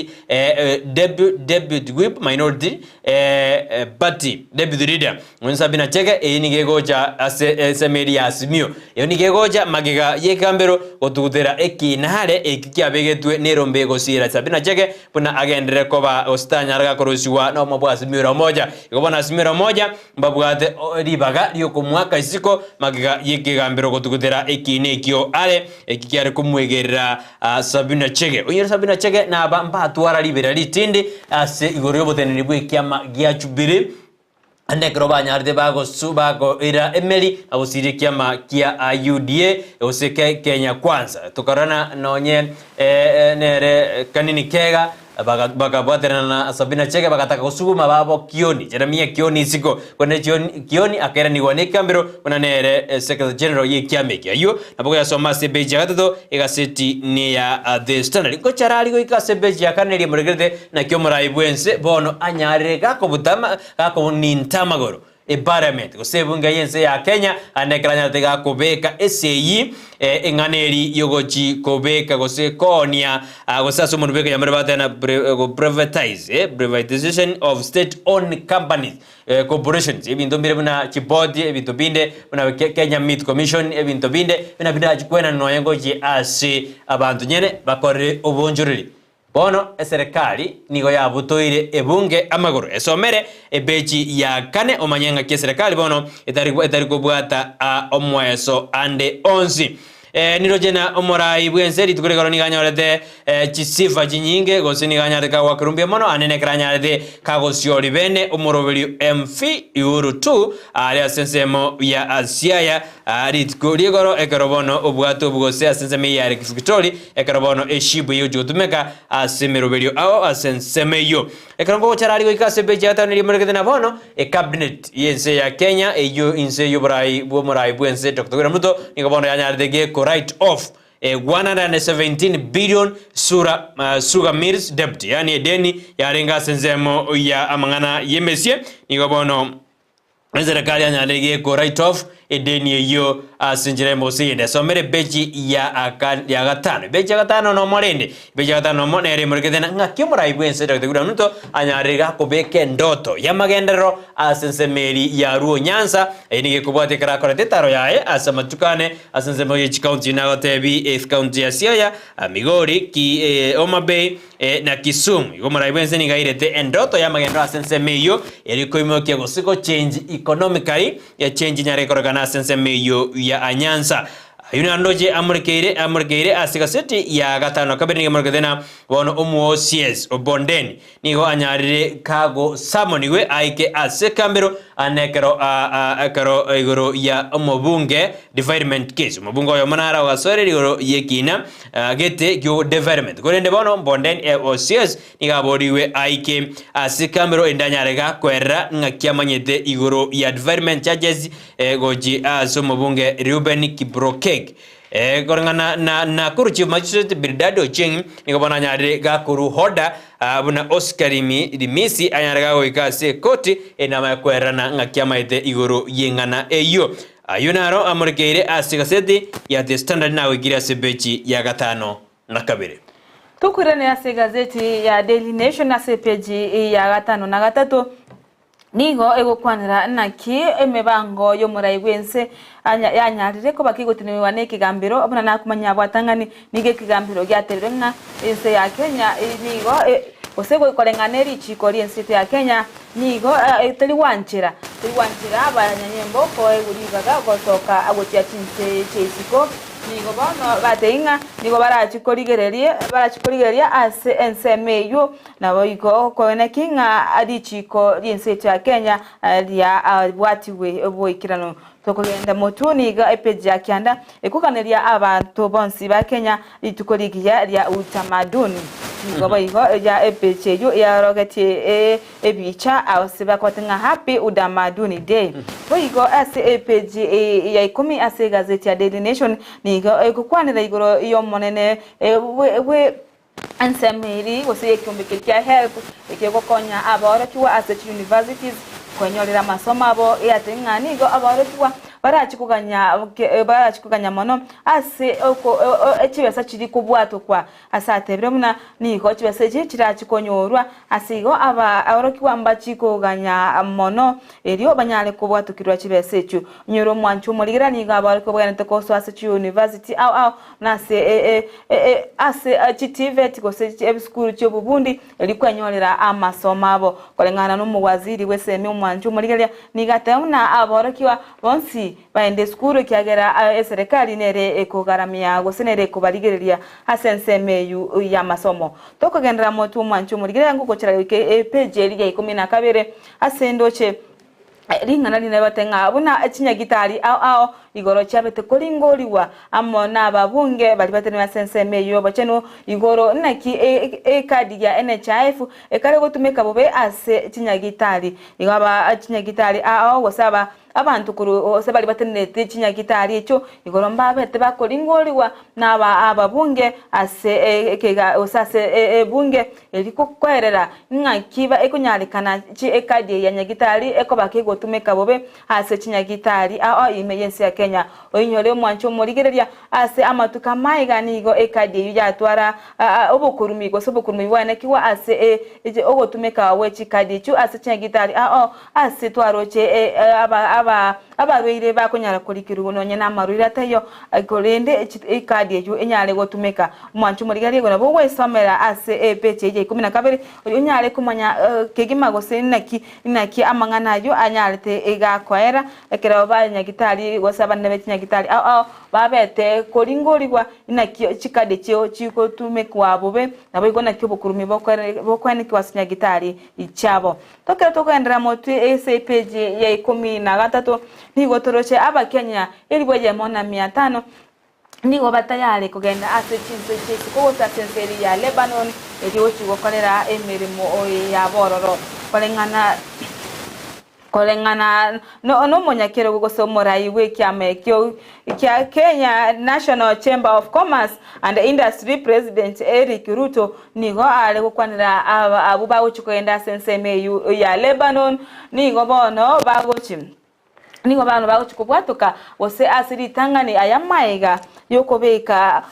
whip minority party debut leader Savina Chege enigegoja ase media asmio yonigegoja magega yekambero otugutera ekinare ekiabegetwe nerombe gosira Savina Chege puna agendere koba ostanyaraga korosiwa no mabwasi miro moja ikobona simiro moja mbabwate ribaga ryoko mwaka isiko magega yekigambero gotugutera ekinekyo ale ekikyare kumwegerera Savina Chege oyera Savina Chege na bamba twara libera litindi ase igoryo boteneni bwe kyama giachubire ande kroba nyarde bago subago ira emeli abusiri kiama kia UDA oseke Kenya kwanza tukarana nonye nere kanini kega baga bwaterana Savina Chege bakataka kusuguma babo kioni Jeremia kioni siko kwene kioni akera ni waneka mbero kuna nere secretary general ye kiameki ayo naboko ya soma sebeji gatado egaseti ni ya the standard ko charali ko ikasebeji yakaneri muregerete na kyomora ibwense bono anyarire gako butama gako nintamagoro environment gusebunga yense ya Kenya anekranya tega kobeka SAE enganeri yogochi kobeka gose konia gosaso munubeka ya mrabata na privatization of state owned companies corporations ebintu mbere buna chibodi ebintu binde buna Kenya Meat Commission ebintu binde bina chikwena noyengo ji ase abantu nyene bakore obonjoreri bono serikali nigo yabutoire ebunge amaguru esomere ebeji ya kane omanyenga kia serikali bono etari kubwata omweso ande onzi nirojena omorai bwense litukurekoro niganyorete chisifa chinyinge gose niganyarete kawakirumbia mono anene kranyarete kagosiori bene omoroberi MV Ihuru 2 ali asensemo ya Asiaya litukurekoro ekerobono obwato bugose asenseme ya Victoria ekerobono eshibu yujutumeka asemeroberi ao asensemeyo ekerongo charali goikase beja tano limurekete na bono cabinet yense ya Kenya eyo inse yoborai bomorai bwense Dr. Ramuto nigobono yanyarete ge write off 117 billion sugar mills debt yani edeni yarenga senzemo ya amangana yemesie nigobono serikali anyalege ko write off edeni eyo asinjire mosinde somere beji ya gatano beji ya gatano no morende beji ya gatano mo nere muriketena ngakimura ibwense Dr. Nuto anyarega kobeke ndoto ya magendero asensemeri ya ruo Nyanza enige kubate kara korete taro yae asamatukane asensemo ye county na gotebi county ya Siaya Makori ki Homa Bay na Kisumu igomura ibwense nigairete ndoto ya magendero asensemeyo eriko imokia gosiko change economically ya change nyare korogana asensemeyo ya Anyanza Yunandoje amurkeire asikaseti ya gatano kabiri ngemurketena wono omuosies obondeni nigo anyarire kago samoniwe aike asekambero anekero akaro igoro ya omobunge development case omobunge yo manara wasore igoro yekina gete gyo development gorende bono bondeni osies nigaboriwe aike asekambero endanyarega kwera ngakiamanyete igoro ya development charges goji asomobunge Ruben Kibroke gorngana na kuruchi magistrate Birdado Cheng nikobana nyare ga kuru hoda buna Oscarimi dimisi anyarega goikase koti enama kwerana ngakiamaite igoro yengana eyo ayunaro amurkeire asikaseti ya The Standard nawe gira sebechi ya gatano na kabiri tukurene ya gazeti ya Daily Nation na sepeji ya gatano na gatatu nigo egokwanira naki emebango yo muraigwense yanyarire ko bakigotiniwa nekigambiro abona nakumanya bwatangani nige kigambiro gyaterenga ense ya Kenya nigo osego ikorenganeri chikori ense ya Kenya nigo teliwanchira abanyanyembo ko egurigaga gosoka agotia chinse chesiko nigo bano bateinga nigo barachikorigeria ase ensemeyo nabo iko koene kinga adichiko yense ya Kenya ya bwatiwe boikirano tokogenda motuni ga epeji ya kyanda ekukaneria abantu bonsi ba Kenya litukorigia ya utamaduni nigo bayigo ya epeji yo ya rogati ebicha awsiba kwatenga happy utamaduni day bayigo ase epeji ya 10 ase gazeti ya Daily Nation nigo ekukwanira igoro iyo monene we ansemeri wose ekyumbike kya help ekegokonya abora kiwa ase universities kwenyorera masomo abo yatenga nigo abora kiwa barachikuganya mono ase oko echibesa chiri kubwato kwa asatebire muna nigo chibesa chirachikonyorwa asigo aborokiwa mbachikuganya mono erio banyale kubwato kirwa chibesa echo nyoro mwanchu muligira nigo abariko bwanete koso ase university au na ase chitivet gose school cyo bubundi elikwenyorera amasomo abo kolengana no muwaziri weseme mwanchu muligira nigatemuna aborokiwa bonsi baende skuru kyagera serikali nere ekogaramia gosenere kubaligereria hasensemeyu ya masomo tokogendera motu mwanchu muligera nguko chira page eri ya 12 asendoche ringana line batenga buna achinya gitari au igoro chabete kolingoliwa amona ababunge bali batene basensemeyo bacheno igoro naki kadi ya NHIF ekare gotumeka bobe ase chinya gitari igaba achinya gitari au wasaba abantu kuru sebali batenete chinya gitari echo igoro mbabete bakolingoliwa naba ababunge ase ekega osase bunge eliko kwerera ngakiba ekunyalikana chi ekadi ya nyagitari eko bakigotumeka bobe ase chinya gitari au imeyensi ya Kenya oinyole mwancho murigereria ase amatuka maiganigo ekadi yatwara obukurumi go sobukurumi wane kiwa ase ogotumeka wechi kadi chu ase chinya gitari ase twaroche abarwire bakonyara kurikirugo nonye namarwire atayo akorende ikadi ejo enyale gotumeka mwanchu murigari go nabo wesomera ase page ye 12 unyale kumanya kegima gose inaki amangana yo anyalete igakwera ekera banyagitari gosaba nebe kinyagitari babete koringorigwa inaki chikade cyo chiko tumekwa bobe nabo igona kyo bukurumi bokwani kwasinya gitari ichabo tokera tokwendera motu ese page ye 13 nigo toroche abakenya elibweje mona 500 nigo batayale kugenda ase chinse ko senseri ya Lebanon eri gokolera emirimo ya bororo kolengana no monyakero gugosomora iwe kyamekyo kya Kenya National Chamber of Commerce and Industry President Eric Ruto nigo ale gukwanira abo bagochikoenda senseme ya Lebanon nigo bono bagochi nigo bano bagochikobwatoka wose asiri tangani ayamaiga yokobeka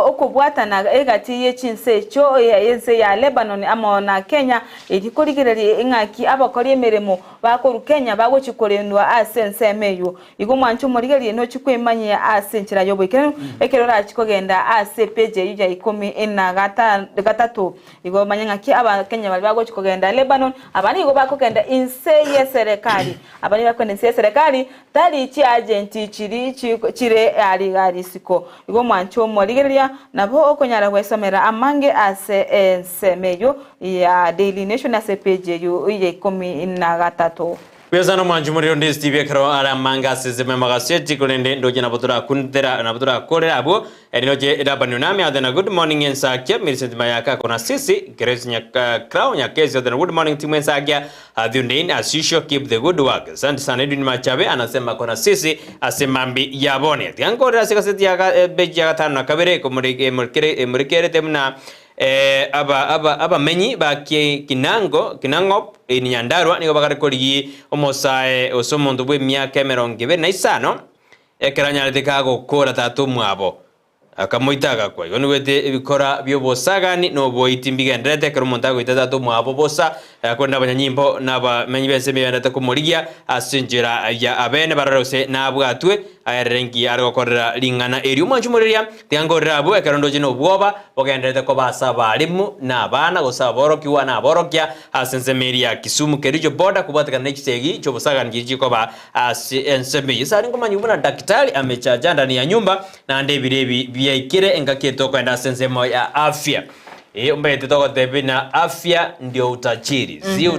okobwatana egati yechinse cho yense ya Lebanon amona Kenya edikorigireri ingaki abakori emeremo bakoru Kenya bagochikorendwa asensemeyo igo mwanchu morigeri no chikwemanye asenchira yobwekero ekerora chikogenda ase page yuja 13 igo manyangaki aba Kenya bali bagochikogenda Lebanon abani igo bakogenda inse ye serikali abani bakwenda inse serikali tali chi agenti chire ali garisiko igo mwancho morigeria nabo okonyara kwesomera amange ase ensemeyo ya Daily Nation ase page yo ye 13 Pezano manjumuri Ndizi TV karo ala manga sezeme magaseti kulende ndoje nabotura kuntera nabotura kore abo erinoje edabanu nami adena good morning Ensakia mirisenti mayaka kona sisi Grace nyaka crown nyakezi adena good morning team Ensakia adundein as usual keep the good work asante sana Edwin Machabe anasema kona sisi asemambi yabone tiango rasi kaseti yaka beji yaka tano kabere kumurikere temna aba menyi ba kinango ni nyandarwa nigo bagarekori omosae osomonto bwe myaka 25 ekeranyalete kago kora tatu mwabo akamoitaga kwa yoni wete ibikora byobosagani no boitimbigendrete keromontago itatu mwabo bosa akonda abanyanyimbo naba menyi bense bendete kumurigia asinjira ya abene bararose nabwatwe ayerengi argokorera lingana eri umwanjumuriria tiangorera abo ekerondo jino bwoba bogendrete ko basaba alimu na bana gosaba borokiwa na borokia asensemeria Kisumu kerijo boda kubatika nechitegi chobosagani gijiko ba asensemi sari ngomanyubuna daktari amechaja ndani ya nyumba na ndebirebi biaikire engakieto kwenda sensemo ya afya umbete toko tebina afya ndio utajiri si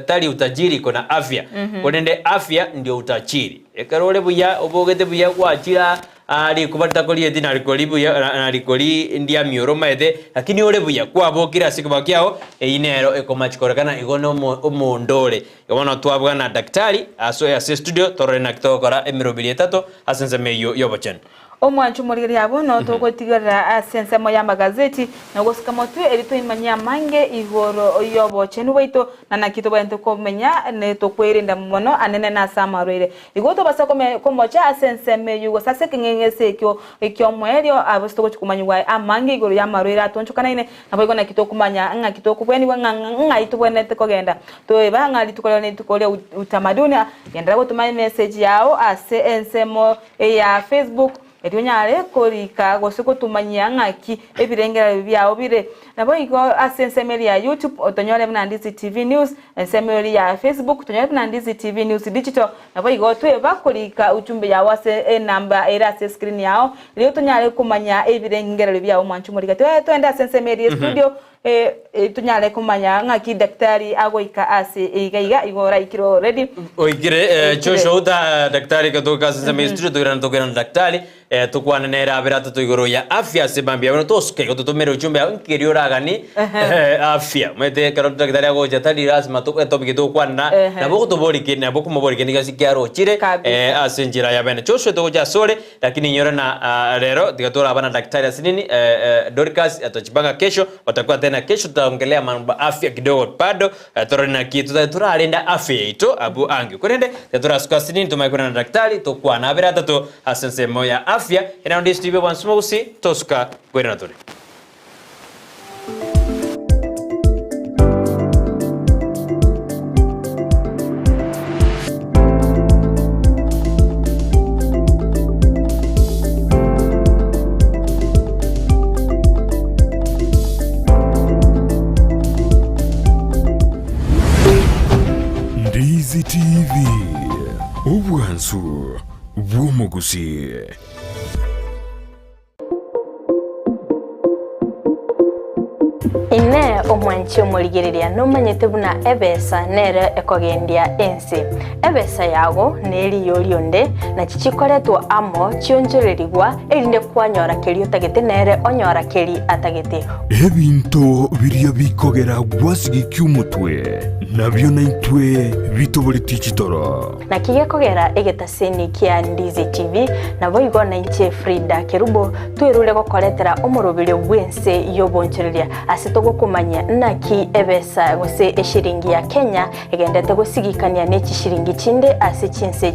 tali utajiri kuna afya konende afya ndio utajiri ekarole buya obogete buya kwachira ali kubata koli edina alikoli buya alikoli ndia mioroma ede lakini ole buya kwabokira sikubakiao inero ekomachikorekana igono omondole yabona twabwa na daktari aso ya studio torena kitokora emirobili 3 asensemeyo yobochen omwanchu murigeri abo no togotigara asensemo ya magazeti no gosikamotu erito imanya mange igoro yobo chenu weito na nakito bento komenya ne tokwerinda muno anene na samarere igoto basako komocha asenseme yugo sase kingengese ekyo mwerio abusto kumanywa amange igoro ya marere atoncho kanaine nabo na kito kumanya nga kito kubweni nga itubwene tekogenda to ebanga litukole tukole utamaduni yendra gutuma message yao ase ensemo ya Facebook Edionyare korika gosiko tumanyia ngaki ebirengera byao bire nabo igo asensemeri ya YouTube otonyore na Ndizi TV News ensemeri ya Facebook otonyore na Ndizi TV News Digital nabo igo twe bakorika uchumbe ya wase number era se screen yao leo tonyare kumanya ebirengera byao mwanchu muri gato twenda asensemeri studio tunyale kumanya ngaki daktari agoika ase igaiga igora ikiro ready oigire choshoda daktari katoka asensemeri studio tugera daktari tukwana nera abirata tuigoro ya afya sebambia bano toske gotutumere uchumbe nkirioragani afya mete karota daktari ago jatali rasma topike tukwana na boko toborike na boko moborike nigasi kyaro chire asenjira ya bene chosho to ja sole lakini nyora na rero digatora abana daktari asinini Dorcas atachibanga kesho watakuwa tena kesho tutaongelea mambo afya kidogo bado torena kitu turalenda afya ito abu angi kurende digatora sukasini tumaikona na daktari tukwana abirata to asensemo ya afya ina Ndizi TV wansmosi toska gwenatori TV obwansu bw'omugusi. Ine omwanchi omurigereria nomanyete buna ebesa nere ekogendia ensi. Ebesa yago neri yorionde na chichikoretwo amo chionjorerigwa erinde kwanyora keri otagete nere onyora keri atagete. Ebinto biria bikogera gwasigi umutwe nabyo naitwe bitobori chitoro. Na kigekogera egetaseni kia Ndizi TV na boigo na inche Frida Kerubo twirule gokoretera omurubire bwense yobonchereria asitogo kumanya naki ebesa gose eshiringi ya Kenya egendete gusigikania n'ekishiringi chinde ase chinse